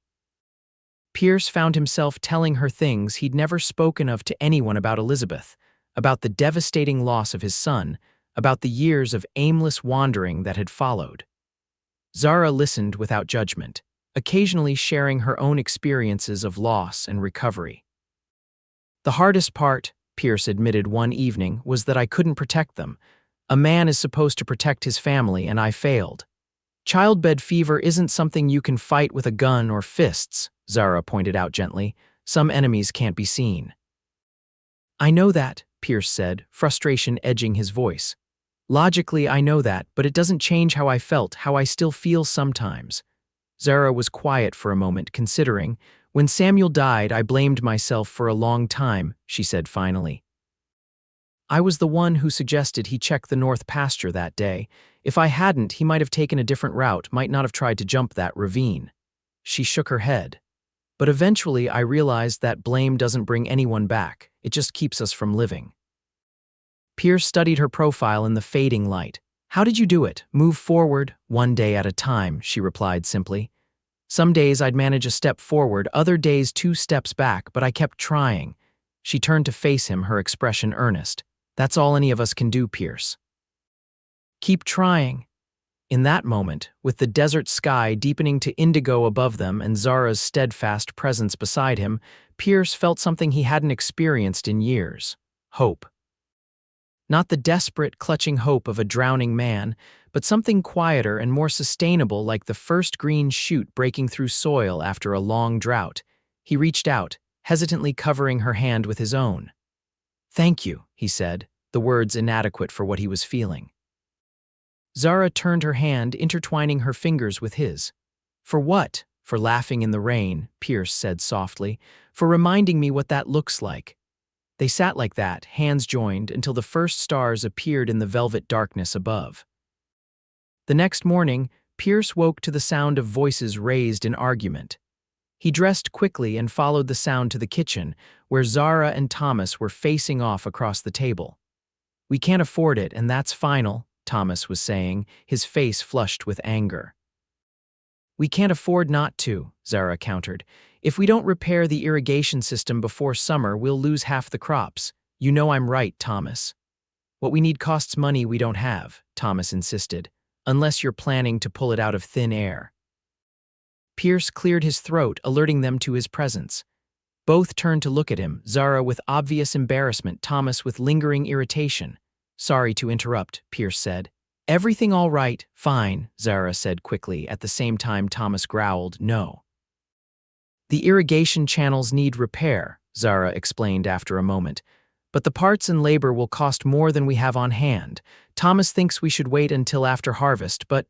Pierce found himself telling her things he'd never spoken of to anyone about Elizabeth, about the devastating loss of his son, about the years of aimless wandering that had followed. Zara listened without judgment, occasionally sharing her own experiences of loss and recovery. "The hardest part," Pierce admitted one evening, "was that I couldn't protect them. A man is supposed to protect his family, and I failed." "Childbed fever isn't something you can fight with a gun or fists," Zara pointed out gently. "Some enemies can't be seen." "I know that," Pierce said, frustration edging his voice. "Logically, I know that, but it doesn't change how I felt, how I still feel sometimes." Zara was quiet for a moment, considering. "When Samuel died, I blamed myself for a long time," she said finally. "I was the one who suggested he check the north pasture that day. If I hadn't, he might have taken a different route, might not have tried to jump that ravine." She shook her head. "But eventually I realized that blame doesn't bring anyone back. It just keeps us from living." Pierce studied her profile in the fading light. "How did you do it?" "Move forward, one day at a time," she replied simply. "Some days I'd manage a step forward, other days 2 steps back, but I kept trying." She turned to face him, her expression earnest. "That's all any of us can do, Pierce. Keep trying." In that moment, with the desert sky deepening to indigo above them and Zara's steadfast presence beside him, Pierce felt something he hadn't experienced in years: hope. Not the desperate, clutching hope of a drowning man, but something quieter and more sustainable, like the first green shoot breaking through soil after a long drought. He reached out, hesitantly covering her hand with his own. "Thank you," he said, the words inadequate for what he was feeling. Zara turned her hand, intertwining her fingers with his. "For what?" "For laughing in the rain," Pierce said softly. "For reminding me what that looks like." They sat like that, hands joined, until the first stars appeared in the velvet darkness above. The next morning, Pierce woke to the sound of voices raised in argument. He dressed quickly and followed the sound to the kitchen, where Zara and Thomas were facing off across the table. "We can't afford it, and that's final," Thomas was saying, his face flushed with anger. "We can't afford not to," Zara countered. "If we don't repair the irrigation system before summer, we'll lose half the crops. You know I'm right, Thomas." "What we need costs money we don't have," Thomas insisted, "unless you're planning to pull it out of thin air." Pierce cleared his throat, alerting them to his presence. Both turned to look at him, Zara with obvious embarrassment, Thomas with lingering irritation. "Sorry to interrupt," Pierce said. "Everything all right?" "Fine," Zara said quickly. At the same time, Thomas growled, "No." "The irrigation channels need repair," Zara explained after a moment. "But the parts and labor will cost more than we have on hand. Thomas thinks we should wait until after harvest, but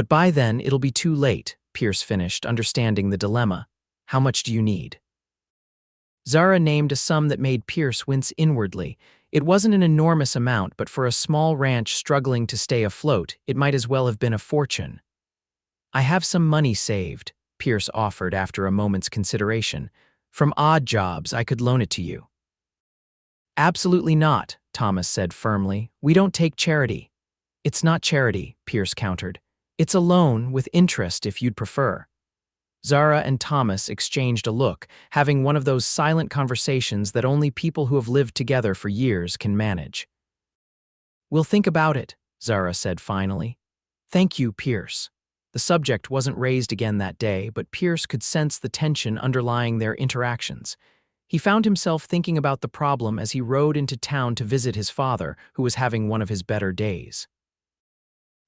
by then it'll be too late," Pierce finished, understanding the dilemma. "How much do you need?" Zara named a sum that made Pierce wince inwardly. It wasn't an enormous amount, but for a small ranch struggling to stay afloat, it might as well have been a fortune. "I have some money saved," Pierce offered after a moment's consideration. "From odd jobs, I could loan it to you." "Absolutely not," Thomas said firmly. "We don't take charity." "It's not charity," Pierce countered. "It's a loan with interest if you'd prefer." Zara and Thomas exchanged a look, having one of those silent conversations that only people who have lived together for years can manage. "We'll think about it," Zara said finally. "Thank you, Pierce." The subject wasn't raised again that day, but Pierce could sense the tension underlying their interactions. He found himself thinking about the problem as he rode into town to visit his father, who was having one of his better days.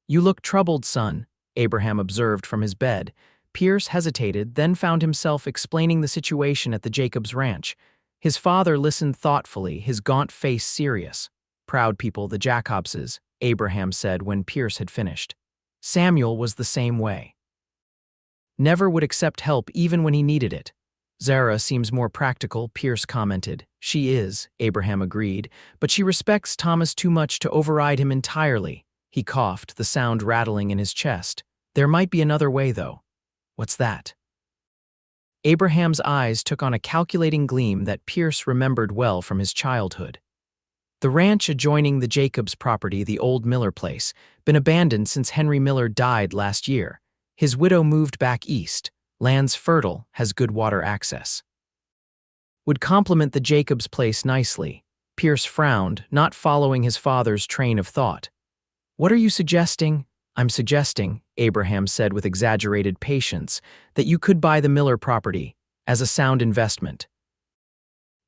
"You look troubled, son," Abraham observed from his bed. Pierce hesitated, then found himself explaining the situation at the Jacobs ranch. His father listened thoughtfully, his gaunt face serious. "Proud people, the Jacobses," Abraham said when Pierce had finished. "Samuel was the same way. Never would accept help even when he needed it." "Zara seems more practical," Pierce commented. "She is," Abraham agreed, "but she respects Thomas too much to override him entirely." He coughed, the sound rattling in his chest. "There might be another way, though." "What's that?" Abraham's eyes took on a calculating gleam that Pierce remembered well from his childhood. The ranch adjoining the Jacobs property, the old Miller place, been abandoned since Henry Miller died last year. His widow moved back east. Land's fertile, has good water access. Would complement the Jacobs place nicely. Pierce frowned, not following his father's train of thought. "What are you suggesting?" "I'm suggesting," Abraham said with exaggerated patience, "that you could buy the Miller property as a sound investment.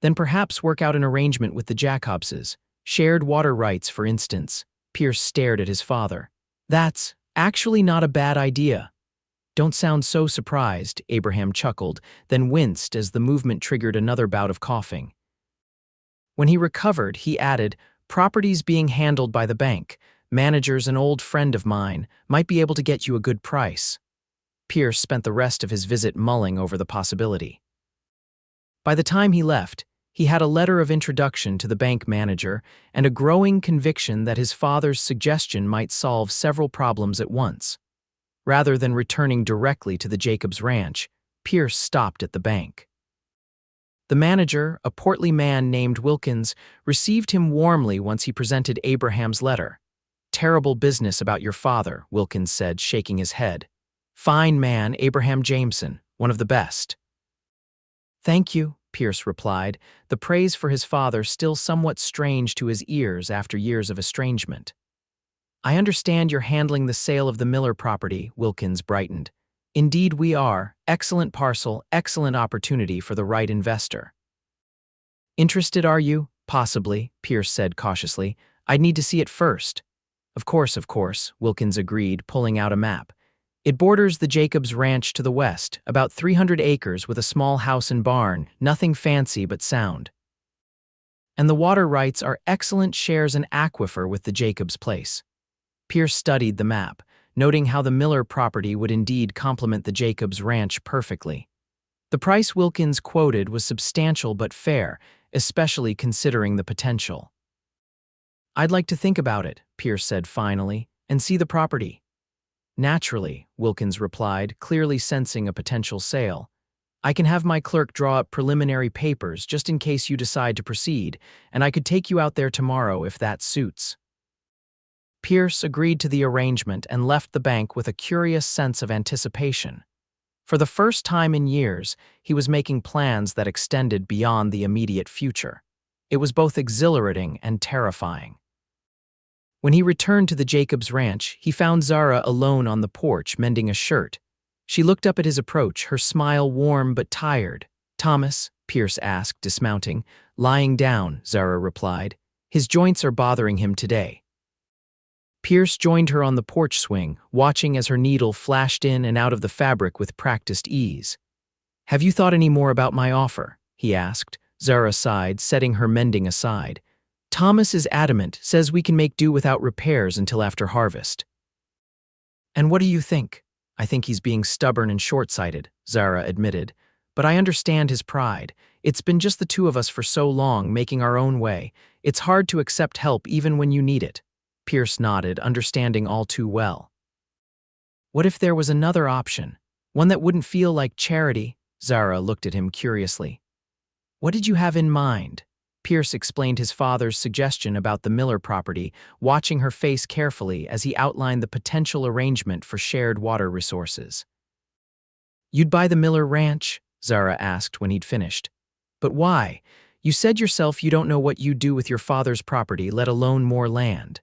Then perhaps work out an arrangement with the Jacobses. Shared water rights, for instance." Pierce stared at his father. "That's actually not a bad idea." "Don't sound so surprised," Abraham chuckled, then winced as the movement triggered another bout of coughing. When he recovered, he added, "Properties being handled by the bank. Manager's an old friend of mine, might be able to get you a good price." Pierce spent the rest of his visit mulling over the possibility. By the time he left, he had a letter of introduction to the bank manager and a growing conviction that his father's suggestion might solve several problems at once. Rather than returning directly to the Jacobs ranch, Pierce stopped at the bank. The manager, a portly man named Wilkins, received him warmly once he presented Abraham's letter. "Terrible business about your father," Wilkins said, shaking his head. "Fine man, Abraham Jameson, one of the best." "Thank you," Pierce replied, the praise for his father still somewhat strange to his ears after years of estrangement. "I understand you're handling the sale of the Miller property," Wilkins brightened. "Indeed we are. Excellent parcel, excellent opportunity for the right investor." "Interested, are you?" "Possibly," Pierce said cautiously. I'd need to see it first. Of course, Wilkins agreed, pulling out a map. It borders the Jacobs Ranch to the west, about 300 acres with a small house and barn, nothing fancy but sound. And the water rights are excellent, shares an aquifer with the Jacobs place. Pierce studied the map, noting how the Miller property would indeed complement the Jacobs Ranch perfectly. The price Wilkins quoted was substantial but fair, especially considering the potential. I'd like to think about it, Pierce said finally, and see the property. Naturally, Wilkins replied, clearly sensing a potential sale. I can have my clerk draw up preliminary papers just in case you decide to proceed, and I could take you out there tomorrow if that suits. Pierce agreed to the arrangement and left the bank with a curious sense of anticipation. For the first time in years, he was making plans that extended beyond the immediate future. It was both exhilarating and terrifying. When he returned to the Jacobs Ranch, he found Zara alone on the porch mending a shirt. She looked up at his approach, her smile warm but tired. "Thomas?" Pierce asked, dismounting. "Lying down," Zara replied. "His joints are bothering him today." Pierce joined her on the porch swing, watching as her needle flashed in and out of the fabric with practiced ease. "Have you thought any more about my offer?" he asked. Zara sighed, setting her mending aside. "Thomas is adamant, says we can make do without repairs until after harvest." "And what do you think?" "I think he's being stubborn and short-sighted," Zara admitted. "But I understand his pride. It's been just the two of us for so long, making our own way. It's hard to accept help even when you need it." Pierce nodded, understanding all too well. "What if there was another option? One that wouldn't feel like charity?" Zara looked at him curiously. "What did you have in mind?" Pierce explained his father's suggestion about the Miller property, watching her face carefully as he outlined the potential arrangement for shared water resources. "You'd buy the Miller ranch?" Zara asked when he'd finished. "But why? You said yourself you don't know what you'd do with your father's property, let alone more land."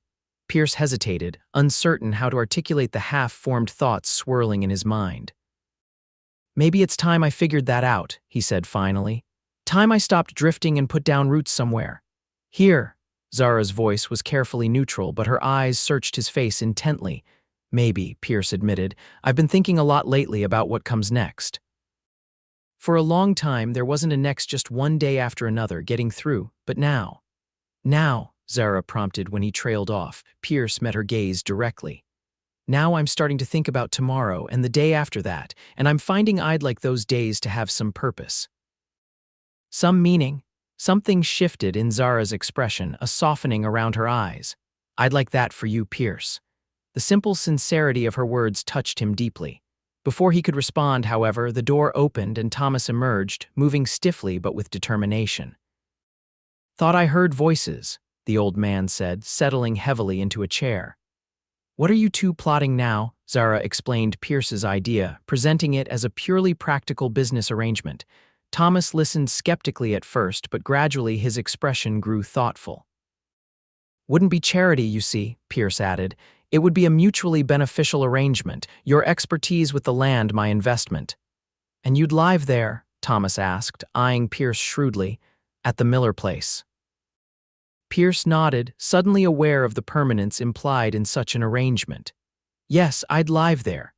Pierce hesitated, uncertain how to articulate the half-formed thoughts swirling in his mind. "Maybe it's time I figured that out," he said finally. "Time I stopped drifting and put down roots somewhere." "Here." Zara's voice was carefully neutral, but her eyes searched his face intently. "Maybe," Pierce admitted. "I've been thinking a lot lately about what comes next." For a long time, there wasn't a next, just one day after another, getting through. But now, Zara prompted when he trailed off. Pierce met her gaze directly. "Now I'm starting to think about tomorrow and the day after that, and I'm finding I'd like those days to have some purpose. Some meaning." Something shifted in Zara's expression, a softening around her eyes. "I'd like that for you, Pierce." The simple sincerity of her words touched him deeply. Before he could respond, however, the door opened and Thomas emerged, moving stiffly but with determination. "Thought I heard voices," the old man said, settling heavily into a chair. "What are you two plotting now?" Zara explained Pierce's idea, presenting it as a purely practical business arrangement. Thomas listened skeptically at first, but gradually his expression grew thoughtful. "Wouldn't be charity, you see," Pierce added. "It would be a mutually beneficial arrangement, your expertise with the land, my investment." "And you'd live there?" Thomas asked, eyeing Pierce shrewdly. "At the Miller place." Pierce nodded, suddenly aware of the permanence implied in such an arrangement. "Yes, I'd live there."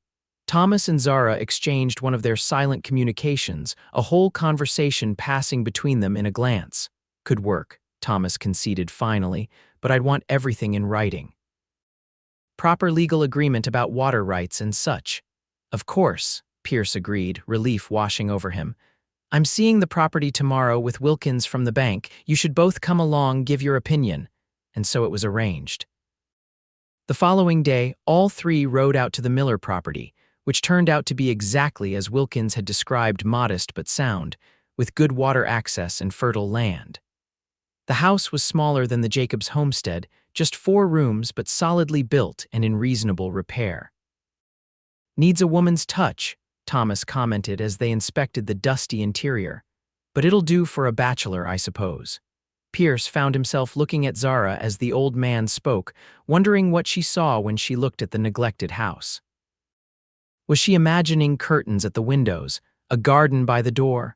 Thomas and Zara exchanged one of their silent communications, a whole conversation passing between them in a glance. "Could work," Thomas conceded finally, "but I'd want everything in writing. Proper legal agreement about water rights and such." "Of course," Pierce agreed, relief washing over him. "I'm seeing the property tomorrow with Wilkins from the bank. You should both come along, give your opinion." And so it was arranged. The following day, all three rode out to the Miller property, which turned out to be exactly as Wilkins had described, modest but sound, with good water access and fertile land. The house was smaller than the Jacobs homestead, just 4 rooms but solidly built and in reasonable repair. "Needs a woman's touch," Thomas commented as they inspected the dusty interior. "But it'll do for a bachelor, I suppose." Pierce found himself looking at Zara as the old man spoke, wondering what she saw when she looked at the neglected house. Was she imagining curtains at the windows, a garden by the door?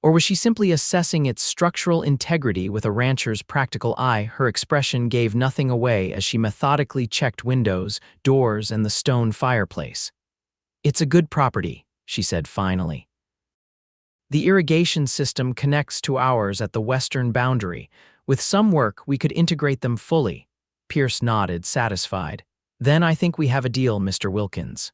Or was she simply assessing its structural integrity with a rancher's practical eye? Her expression gave nothing away as she methodically checked windows, doors, and the stone fireplace. "It's a good property," she said finally. "The irrigation system connects to ours at the western boundary. With some work, we could integrate them fully." Pierce nodded, satisfied. "Then I think we have a deal, Mr. Wilkins."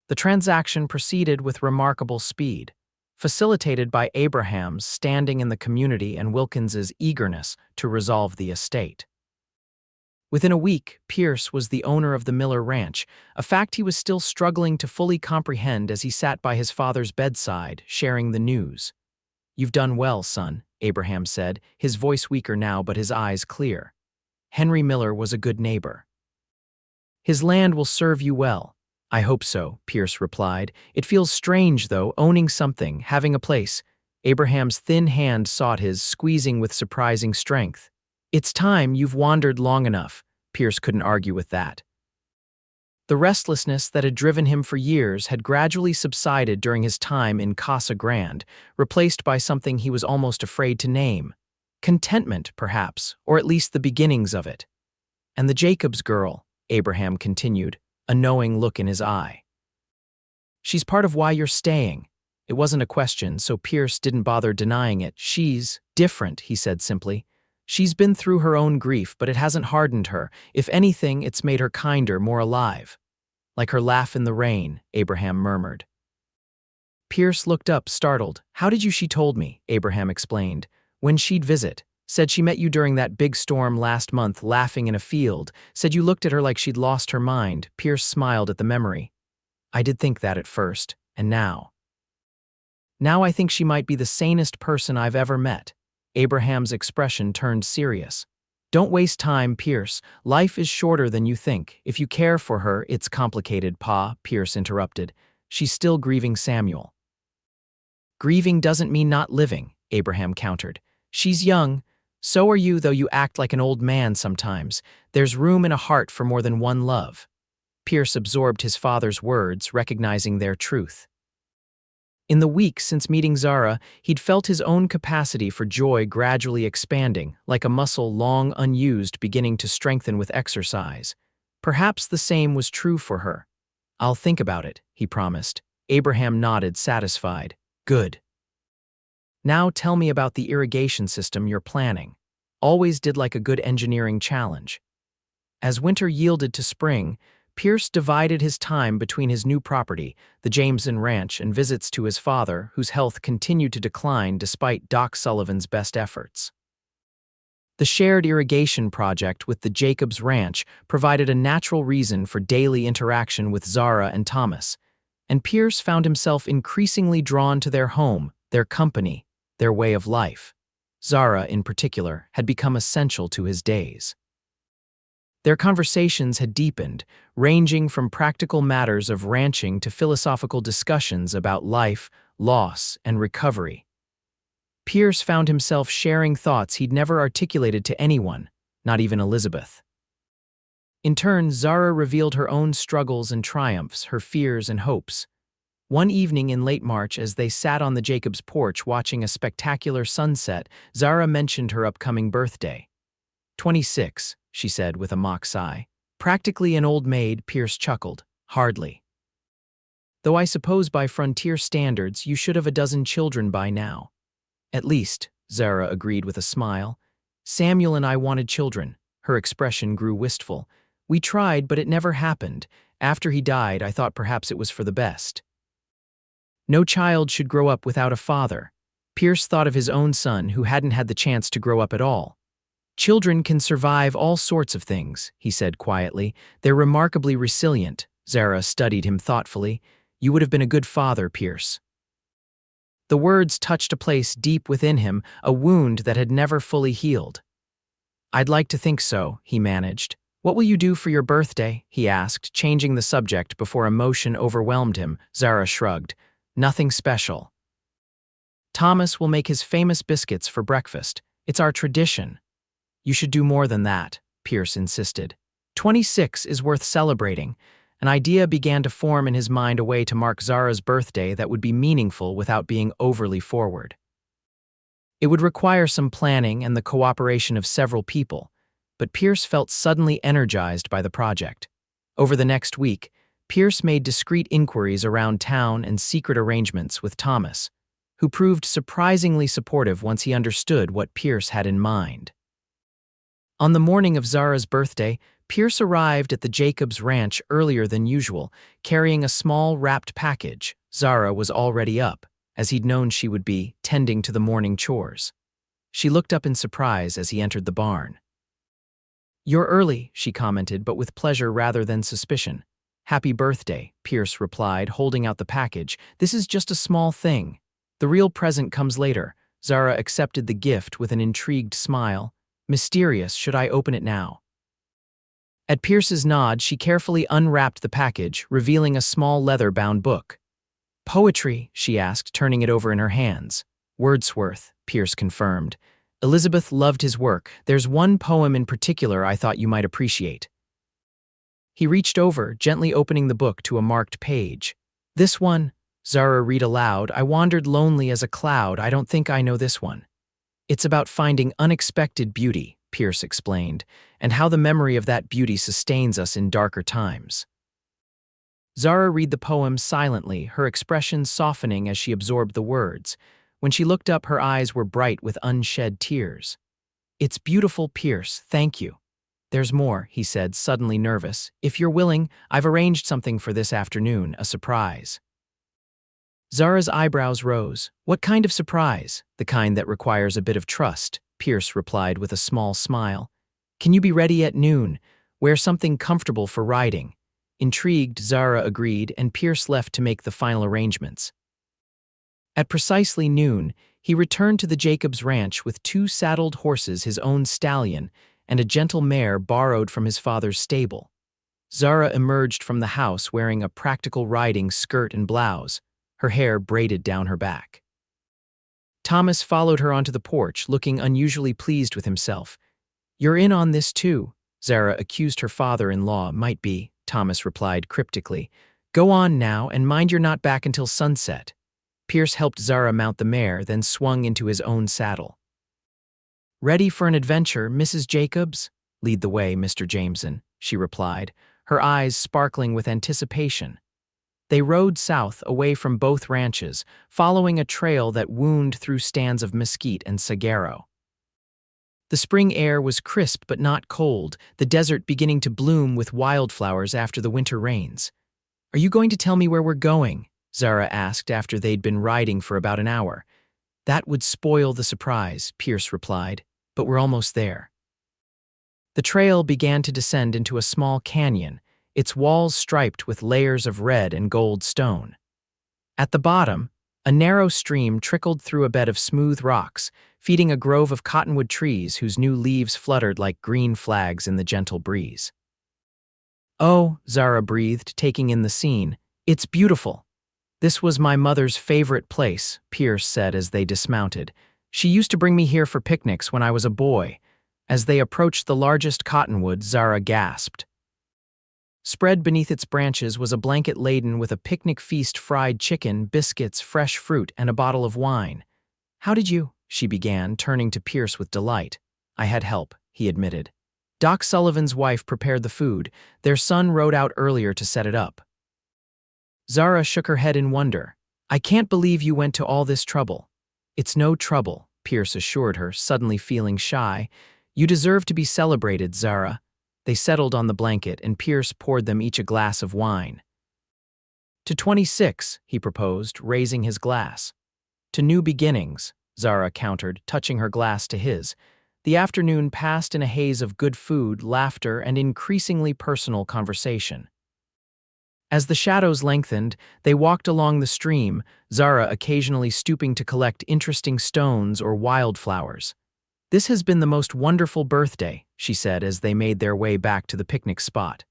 The transaction proceeded with remarkable speed, facilitated by Abraham's standing in the community and Wilkins's eagerness to resolve the estate. Within a week, Pierce was the owner of the Miller Ranch, a fact he was still struggling to fully comprehend as he sat by his father's bedside, sharing the news. "You've done well, son," Abraham said, his voice weaker now but his eyes clear. "Henry Miller was a good neighbor. His land will serve you well." "I hope so," Pierce replied. "It feels strange, though, owning something, having a place." Abraham's thin hand sought his, squeezing with surprising strength. "It's time. You've wandered long enough." Pierce couldn't argue with that. The restlessness that had driven him for years had gradually subsided during his time in Casa Grande, replaced by something he was almost afraid to name. Contentment, perhaps, or at least the beginnings of it. "And the Jacobs girl," Abraham continued, a knowing look in his eye. "She's part of why you're staying." It wasn't a question, so Pierce didn't bother denying it. "She's different," he said simply. "She's been through her own grief, but it hasn't hardened her. If anything, it's made her kinder, more alive." "Like her laugh in the rain," Abraham murmured. Pierce looked up, startled. "How did you? She told me," Abraham explained. "When she'd visit. Said she met you during that big storm last month, laughing in a field. Said you looked at her like she'd lost her mind." Pierce smiled at the memory. "I did think that at first, and now I think she might be the sanest person I've ever met." Abraham's expression turned serious. "Don't waste time, Pierce. Life is shorter than you think. If you care for her, it's complicated, Pa," Pierce interrupted. "She's still grieving Samuel." "Grieving doesn't mean not living," Abraham countered. "She's young. So are you, though you act like an old man sometimes. There's room in a heart for more than one love." Pierce absorbed his father's words, recognizing their truth. In the weeks since meeting Zara, he'd felt his own capacity for joy gradually expanding, like a muscle long unused beginning to strengthen with exercise. Perhaps the same was true for her. "I'll think about it," he promised. Abraham nodded, satisfied. "Good. Now tell me about the irrigation system you're planning." Always did like a good engineering challenge. As winter yielded to spring, Pierce divided his time between his new property, the Jameson Ranch, and visits to his father, whose health continued to decline despite Doc Sullivan's best efforts. The shared irrigation project with the Jacobs Ranch provided a natural reason for daily interaction with Zara and Thomas, and Pierce found himself increasingly drawn to their home, their company, their way of life. Zara, in particular, had become essential to his days. Their conversations had deepened, ranging from practical matters of ranching to philosophical discussions about life, loss, and recovery. Pierce found himself sharing thoughts he'd never articulated to anyone, not even Elizabeth. In turn, Zara revealed her own struggles and triumphs, her fears and hopes. One evening in late March, as they sat on the Jacobs' porch watching a spectacular sunset, Zara mentioned her upcoming birthday. 26, she said with a mock sigh. "Practically an old maid," Pierce chuckled. "Hardly. Though I suppose by frontier standards you should have a dozen children by now." "At least," Zara agreed with a smile. "Samuel and I wanted children." Her expression grew wistful. "We tried, but it never happened. After he died, I thought perhaps it was for the best. No child should grow up without a father." Pierce thought of his own son, who hadn't had the chance to grow up at all. "Children can survive all sorts of things," he said quietly. "They're remarkably resilient." Zara studied him thoughtfully. "You would have been a good father, Pierce." The words touched a place deep within him, a wound that had never fully healed. "I'd like to think so," he managed. "What will you do for your birthday?" he asked, changing the subject before emotion overwhelmed him. Zara shrugged. "Nothing special. Thomas will make his famous biscuits for breakfast. It's our tradition." "You should do more than that," Pierce insisted. 26 is worth celebrating. An idea began to form in his mind a way to mark Zara's birthday that would be meaningful without being overly forward. It would require some planning and the cooperation of several people, but Pierce felt suddenly energized by the project. Over the next week, Pierce made discreet inquiries around town and secret arrangements with Thomas, who proved surprisingly supportive once he understood what Pierce had in mind. On the morning of Zara's birthday, Pierce arrived at the Jacobs ranch earlier than usual, carrying a small wrapped package. Zara was already up, as he'd known she would be, tending to the morning chores. She looked up in surprise as he entered the barn. "You're early," she commented, but with pleasure rather than suspicion. "Happy birthday," Pierce replied, holding out the package. "This is just a small thing. The real present comes later." Zara accepted the gift with an intrigued smile. "Mysterious, should I open it now?" At Pierce's nod, she carefully unwrapped the package, revealing a small leather-bound book. "Poetry?" she asked, turning it over in her hands. "Wordsworth," Pierce confirmed. "Elizabeth loved his work. There's one poem in particular I thought you might appreciate." He reached over, gently opening the book to a marked page. "This one," Zara read aloud. "I wandered lonely as a cloud. I don't think I know this one." "It's about finding unexpected beauty," Pierce explained, "and how the memory of that beauty sustains us in darker times." Zara read the poem silently, her expression softening as she absorbed the words. When she looked up, her eyes were bright with unshed tears. "It's beautiful, Pierce, thank you." "There's more," he said, suddenly nervous. "If you're willing, I've arranged something for this afternoon, a surprise." Zara's eyebrows rose. "What kind of surprise?" "The kind that requires a bit of trust," Pierce replied with a small smile. "Can you be ready at noon? Wear something comfortable for riding." Intrigued, Zara agreed, and Pierce left to make the final arrangements. At precisely noon, he returned to the Jacobs ranch with 2 saddled horses, his own stallion, and a gentle mare borrowed from his father's stable. Zara emerged from the house wearing a practical riding skirt and blouse, her hair braided down her back. Thomas followed her onto the porch, looking unusually pleased with himself. "You're in on this too," Zara accused her father-in-law. "Might be," Thomas replied cryptically. "Go on now, and mind you're not back until sunset." Pierce helped Zara mount the mare, then swung into his own saddle. "Ready for an adventure, Mrs. Jacobs?" "Lead the way, Mr. Jameson," she replied, her eyes sparkling with anticipation. They rode south, away from both ranches, following a trail that wound through stands of mesquite and saguaro. The spring air was crisp but not cold, the desert beginning to bloom with wildflowers after the winter rains. "Are you going to tell me where we're going?" Zara asked after they'd been riding for about an hour. "That would spoil the surprise," Pierce replied, "but we're almost there." The trail began to descend into a small canyon, its walls striped with layers of red and gold stone. At the bottom, a narrow stream trickled through a bed of smooth rocks, feeding a grove of cottonwood trees whose new leaves fluttered like green flags in the gentle breeze. "Oh," Zara breathed, taking in the scene, "it's beautiful." "This was my mother's favorite place," Pierce said as they dismounted. "She used to bring me here for picnics when I was a boy." As they approached the largest cottonwood, Zara gasped. Spread beneath its branches was a blanket laden with a picnic feast: fried chicken, biscuits, fresh fruit, and a bottle of wine. "How did you?" she began, turning to Pierce with delight. "I had help," he admitted. "Doc Sullivan's wife prepared the food. Their son rode out earlier to set it up." Zara shook her head in wonder. "I can't believe you went to all this trouble." "It's no trouble," Pierce assured her, suddenly feeling shy. "You deserve to be celebrated, Zara." They settled on the blanket, and Pierce poured them each a glass of wine. "To 26, he proposed, raising his glass. "To new beginnings," Zara countered, touching her glass to his. The afternoon passed in a haze of good food, laughter, and increasingly personal conversation. As the shadows lengthened, they walked along the stream, Zara occasionally stooping to collect interesting stones or wildflowers. "This has been the most wonderful birthday," she said as they made their way back to the picnic spot.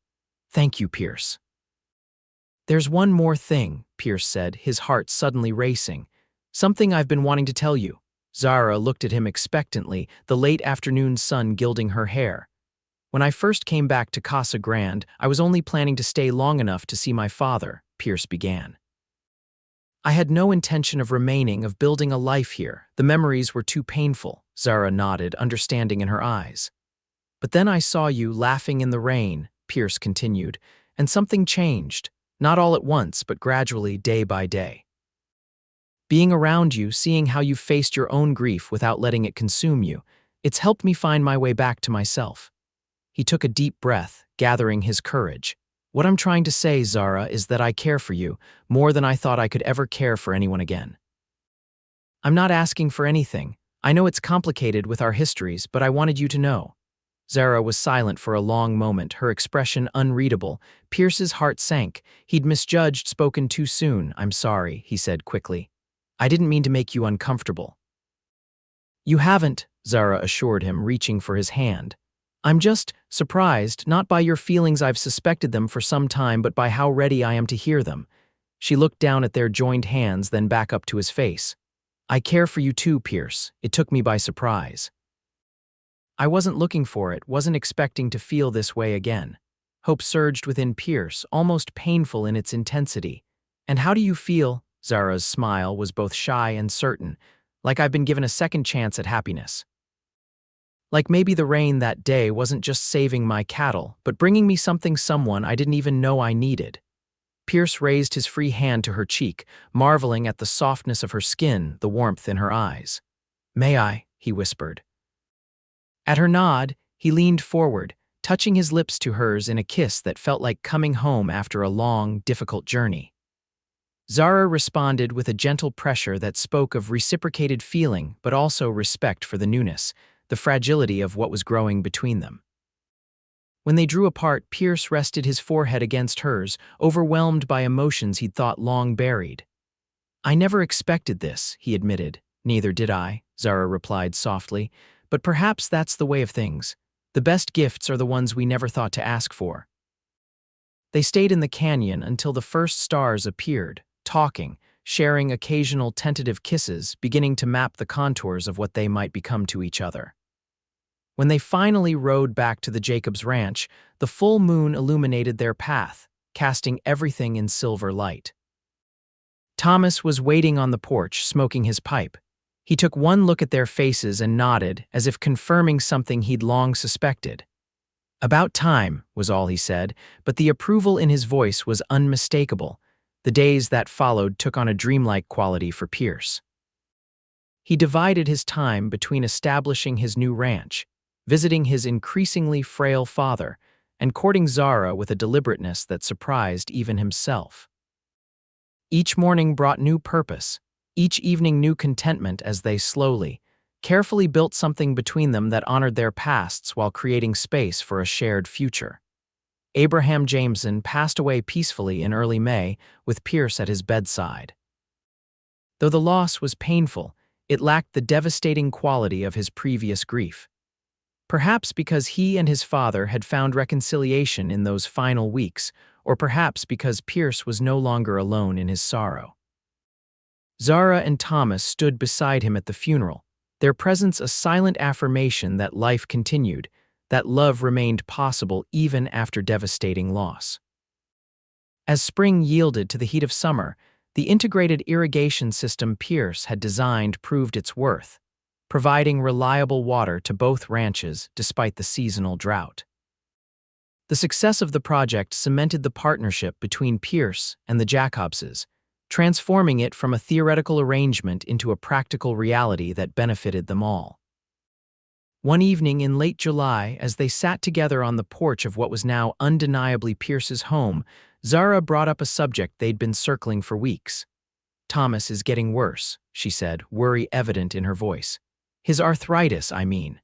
"Thank you, Pierce." "There's one more thing," Pierce said, his heart suddenly racing. "Something I've been wanting to tell you." Zara looked at him expectantly, the late afternoon sun gilding her hair. When I first came back to Casa Grande, I was only planning to stay long enough to see my father, Pierce began. I had no intention of remaining, of building a life here. The memories were too painful, Zara nodded, understanding in her eyes. But then I saw you laughing in the rain, Pierce continued, and something changed, not all at once, but gradually, day by day. Being around you, seeing how you faced your own grief without letting it consume you, it's helped me find my way back to myself. He took a deep breath, gathering his courage. What I'm trying to say, Zara, is that I care for you more than I thought I could ever care for anyone again. I'm not asking for anything. I know it's complicated with our histories, but I wanted you to know. Zara was silent for a long moment, her expression unreadable. Pierce's heart sank. He'd misjudged, spoken too soon. I'm sorry, he said quickly. I didn't mean to make you uncomfortable. You haven't, Zara assured him, reaching for his hand. I'm just surprised, not by your feelings. I've suspected them for some time, but by how ready I am to hear them. She looked down at their joined hands, then back up to his face. I care for you too, Pierce. It took me by surprise. I wasn't looking for it, wasn't expecting to feel this way again. Hope surged within Pierce, almost painful in its intensity. And how do you feel? Zara's smile was both shy and certain, like I've been given a second chance at happiness. Like maybe the rain that day wasn't just saving my cattle, but bringing me someone I didn't even know I needed. Pierce raised his free hand to her cheek, marveling at the softness of her skin, the warmth in her eyes. May I? He whispered. At her nod, he leaned forward, touching his lips to hers in a kiss that felt like coming home after a long, difficult journey. Zara responded with a gentle pressure that spoke of reciprocated feeling, but also respect for the newness, the fragility of what was growing between them. When they drew apart, Pierce rested his forehead against hers, overwhelmed by emotions he'd thought long buried. I never expected this, he admitted. Neither did I, Zara replied softly, but perhaps that's the way of things. The best gifts are the ones we never thought to ask for. They stayed in the canyon until the first stars appeared, talking, sharing occasional tentative kisses, beginning to map the contours of what they might become to each other. When they finally rode back to the Jacobs ranch, the full moon illuminated their path, casting everything in silver light. Thomas was waiting on the porch, smoking his pipe. He took one look at their faces and nodded, as if confirming something he'd long suspected. About time, was all he said, but the approval in his voice was unmistakable. The days that followed took on a dreamlike quality for Pierce. He divided his time between establishing his new ranch, visiting his increasingly frail father, and courting Zara with a deliberateness that surprised even himself. Each morning brought new purpose, each evening new contentment as they slowly, carefully built something between them that honored their pasts while creating space for a shared future. Abraham Jameson passed away peacefully in early May, with Pierce at his bedside. Though the loss was painful, it lacked the devastating quality of his previous grief. Perhaps because he and his father had found reconciliation in those final weeks, or perhaps because Pierce was no longer alone in his sorrow. Zara and Thomas stood beside him at the funeral, their presence a silent affirmation that life continued, that love remained possible even after devastating loss. As spring yielded to the heat of summer, the integrated irrigation system Pierce had designed proved its worth, providing reliable water to both ranches despite the seasonal drought. The success of the project cemented the partnership between Pierce and the Jacobses, transforming it from a theoretical arrangement into a practical reality that benefited them all. One evening in late July, as they sat together on the porch of what was now undeniably Pierce's home, Zara brought up a subject they'd been circling for weeks. Thomas is getting worse, she said, worry evident in her voice. His arthritis, I mean.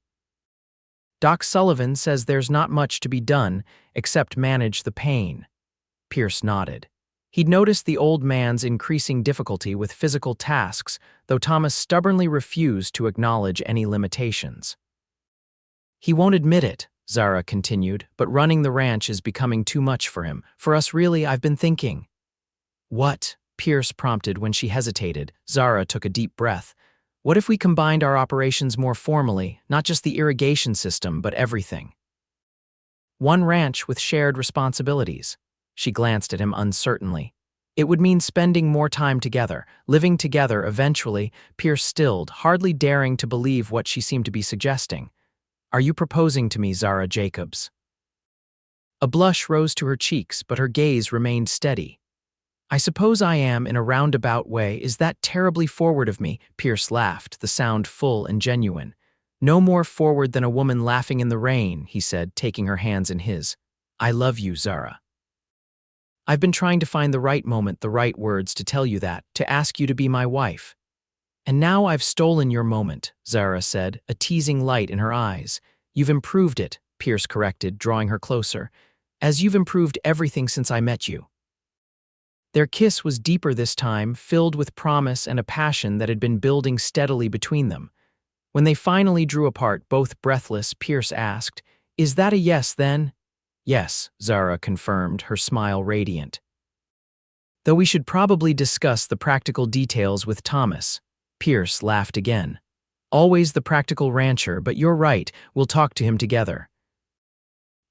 Doc Sullivan says there's not much to be done except manage the pain. Pierce nodded. He'd noticed the old man's increasing difficulty with physical tasks, though Thomas stubbornly refused to acknowledge any limitations. He won't admit it, Zara continued, but running the ranch is becoming too much for him. For us, really, I've been thinking. What? Pierce prompted when she hesitated. Zara took a deep breath. What if we combined our operations more formally, not just the irrigation system, but everything? One ranch with shared responsibilities. She glanced at him uncertainly. It would mean spending more time together, living together eventually. Pierce stilled, hardly daring to believe what she seemed to be suggesting. Are you proposing to me, Zara Jacobs? A blush rose to her cheeks, but her gaze remained steady. I suppose I am, in a roundabout way. Is that terribly forward of me? Pierce laughed, the sound full and genuine. No more forward than a woman laughing in the rain, he said, taking her hands in his. I love you, Zara. I've been trying to find the right moment, the right words to tell you that, to ask you to be my wife. And now I've stolen your moment, Zara said, a teasing light in her eyes. You've improved it, Pierce corrected, drawing her closer, as you've improved everything since I met you. Their kiss was deeper this time, filled with promise and a passion that had been building steadily between them. When they finally drew apart, both breathless, Pierce asked, Is that a yes, then? Yes, Zara confirmed, her smile radiant. Though we should probably discuss the practical details with Thomas. Pierce laughed again. Always the practical rancher, but you're right, we'll talk to him together.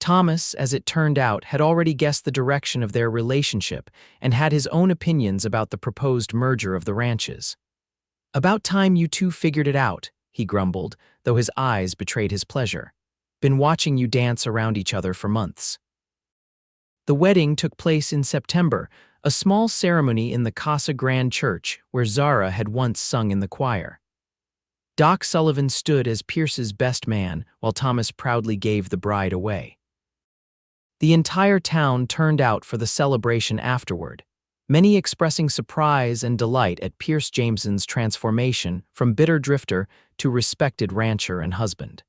Thomas, as it turned out, had already guessed the direction of their relationship and had his own opinions about the proposed merger of the ranches. About time you two figured it out, he grumbled, though his eyes betrayed his pleasure. Been watching you dance around each other for months. The wedding took place in September, a small ceremony in the Casa Grande church where Zara had once sung in the choir. Doc Sullivan stood as Pierce's best man while Thomas proudly gave the bride away. The entire town turned out for the celebration afterward, many expressing surprise and delight at Pierce Jameson's transformation from bitter drifter to respected rancher and husband.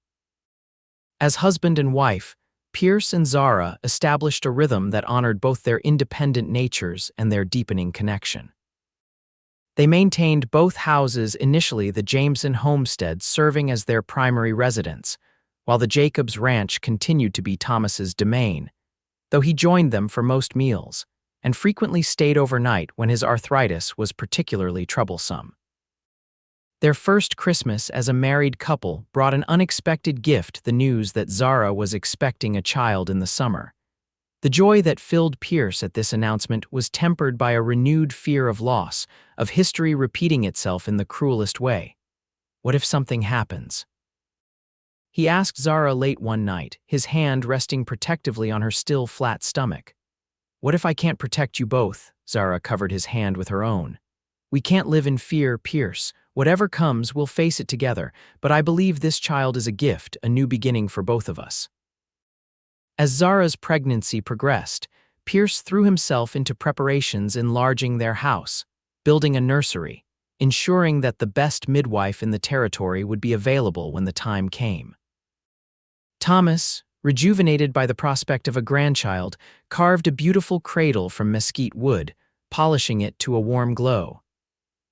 As husband and wife, Pierce and Zara established a rhythm that honored both their independent natures and their deepening connection. They maintained both houses, initially the Jameson homestead serving as their primary residence, while the Jacobs ranch continued to be Thomas's domain, though he joined them for most meals and frequently stayed overnight when his arthritis was particularly troublesome. Their first Christmas as a married couple brought an unexpected gift, the news that Zara was expecting a child in the summer. The joy that filled Pierce at this announcement was tempered by a renewed fear of loss, of history repeating itself in the cruelest way. What if something happens? He asked Zara late one night, his hand resting protectively on her still flat stomach. What if I can't protect you both? Zara covered his hand with her own. We can't live in fear, Pierce. Whatever comes, we'll face it together, but I believe this child is a gift, a new beginning for both of us. As Zara's pregnancy progressed, Pierce threw himself into preparations enlarging their house, building a nursery, ensuring that the best midwife in the territory would be available when the time came. Thomas, rejuvenated by the prospect of a grandchild, carved a beautiful cradle from mesquite wood, polishing it to a warm glow.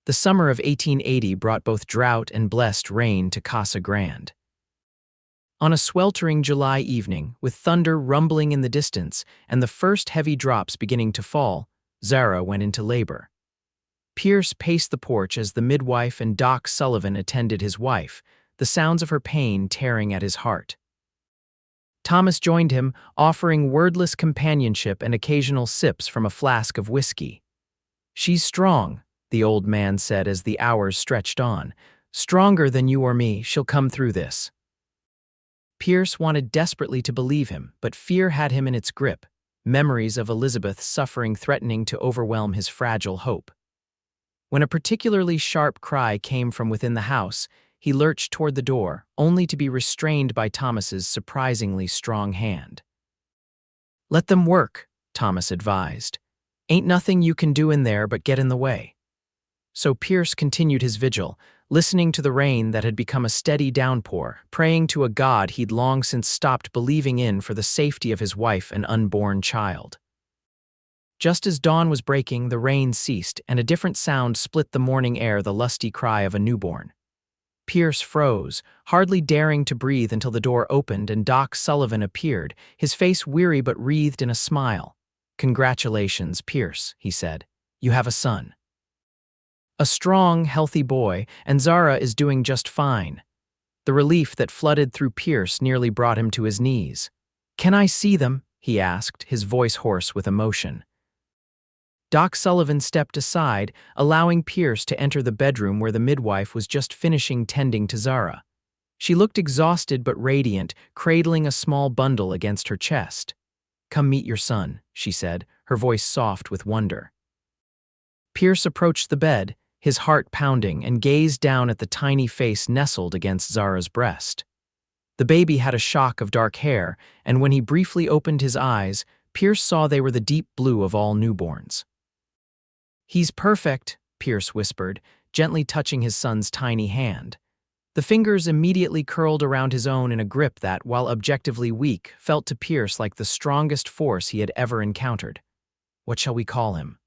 The summer of 1880 brought both drought and blessed rain to Casa Grande. On a sweltering July evening, with thunder rumbling in the distance and the first heavy drops beginning to fall, Zara went into labor. Pierce paced the porch as the midwife and Doc Sullivan attended his wife, the sounds of her pain tearing at his heart. Thomas joined him, offering wordless companionship and occasional sips from a flask of whiskey. She's strong, the old man said as the hours stretched on. Stronger than you or me, she'll come through this. Pierce wanted desperately to believe him, but fear had him in its grip, memories of Elizabeth's suffering threatening to overwhelm his fragile hope. When a particularly sharp cry came from within the house, he lurched toward the door, only to be restrained by Thomas's surprisingly strong hand. Let them work, Thomas advised. Ain't nothing you can do in there but get in the way. So Pierce continued his vigil, listening to the rain that had become a steady downpour, praying to a God he'd long since stopped believing in for the safety of his wife and unborn child. Just as dawn was breaking, the rain ceased, and a different sound split the morning air, the lusty cry of a newborn. Pierce froze, hardly daring to breathe until the door opened and Doc Sullivan appeared, his face weary but wreathed in a smile. Congratulations, Pierce, he said. You have a son. A strong, healthy boy, and Zara is doing just fine. The relief that flooded through Pierce nearly brought him to his knees. "Can I see them?" he asked, his voice hoarse with emotion. Doc Sullivan stepped aside, allowing Pierce to enter the bedroom where the midwife was just finishing tending to Zara. She looked exhausted but radiant, cradling a small bundle against her chest. "Come meet your son," she said, her voice soft with wonder. Pierce approached the bed, his heart pounding, and gazed down at the tiny face nestled against Zara's breast. The baby had a shock of dark hair, and when he briefly opened his eyes, Pierce saw they were the deep blue of all newborns. "He's perfect," Pierce whispered, gently touching his son's tiny hand. The fingers immediately curled around his own in a grip that, while objectively weak, felt to Pierce like the strongest force he had ever encountered. "What shall we call him?"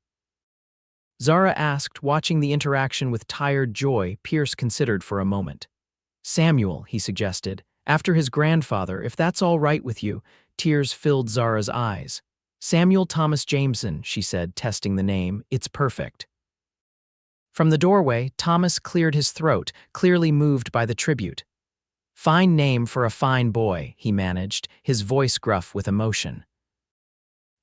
Zara asked, watching the interaction with tired joy. Pierce considered for a moment. "Samuel," he suggested, "after his grandfather, if that's all right with you." Tears filled Zara's eyes. "Samuel Thomas Jameson," she said, testing the name. "It's perfect." From the doorway, Thomas cleared his throat, clearly moved by the tribute. "Fine name for a fine boy," he managed, his voice gruff with emotion.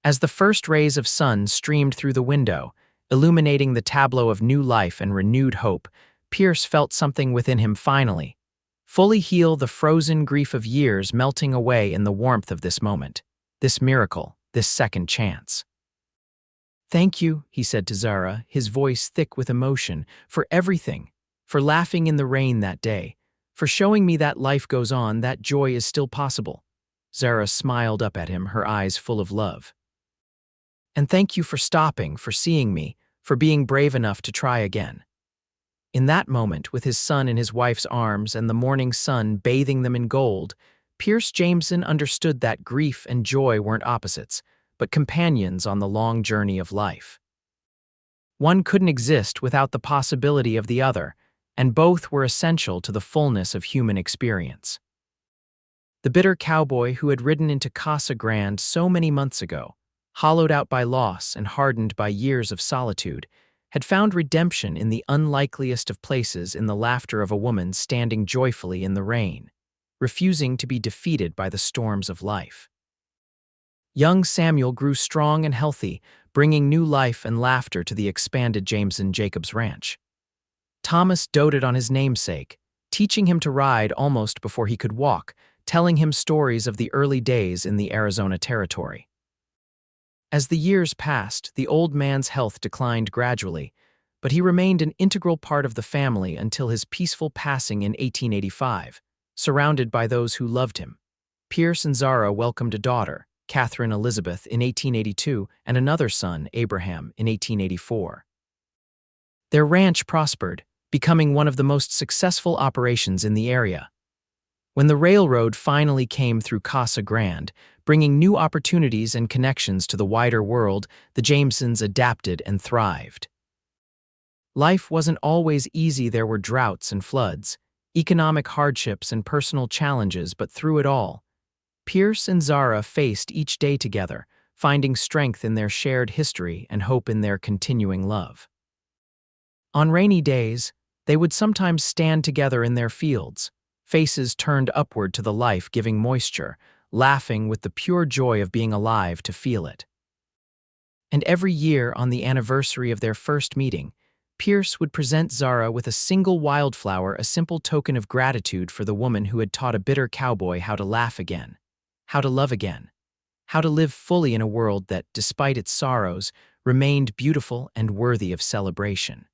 As the first rays of sun streamed through the window, illuminating the tableau of new life and renewed hope, Pierce felt something within him finally fully heal the frozen grief of years melting away in the warmth of this moment, this miracle, this second chance. "Thank you," he said to Zara, his voice thick with emotion, "for everything, for laughing in the rain that day, for showing me that life goes on, that joy is still possible." Zara smiled up at him, her eyes full of love. "And thank you for stopping, for seeing me, for being brave enough to try again." In that moment, with his son in his wife's arms and the morning sun bathing them in gold, Pierce Jameson understood that grief and joy weren't opposites, but companions on the long journey of life. One couldn't exist without the possibility of the other, and both were essential to the fullness of human experience. The bitter cowboy who had ridden into Casa Grande so many months ago, hollowed out by loss and hardened by years of solitude, had found redemption in the unlikeliest of places in the laughter of a woman standing joyfully in the rain, refusing to be defeated by the storms of life. Young Samuel grew strong and healthy, bringing new life and laughter to the expanded Zara Jacobs ranch. Thomas doted on his namesake, teaching him to ride almost before he could walk, telling him stories of the early days in the Arizona Territory. As the years passed, the old man's health declined gradually, but he remained an integral part of the family until his peaceful passing in 1885, surrounded by those who loved him. Pierce and Zara welcomed a daughter, Catherine Elizabeth, in 1882, and another son, Abraham, in 1884. Their ranch prospered, becoming one of the most successful operations in the area. When the railroad finally came through Casa Grande, bringing new opportunities and connections to the wider world, the Jamesons adapted and thrived. Life wasn't always easy. There were droughts and floods, economic hardships and personal challenges, but through it all, Pierce and Zara faced each day together, finding strength in their shared history and hope in their continuing love. On rainy days, they would sometimes stand together in their fields, faces turned upward to the life-giving moisture, laughing with the pure joy of being alive to feel it. And every year, on the anniversary of their first meeting, Pierce would present Zara with a single wildflower, a simple token of gratitude for the woman who had taught a bitter cowboy how to laugh again, how to love again, how to live fully in a world that, despite its sorrows, remained beautiful and worthy of celebration.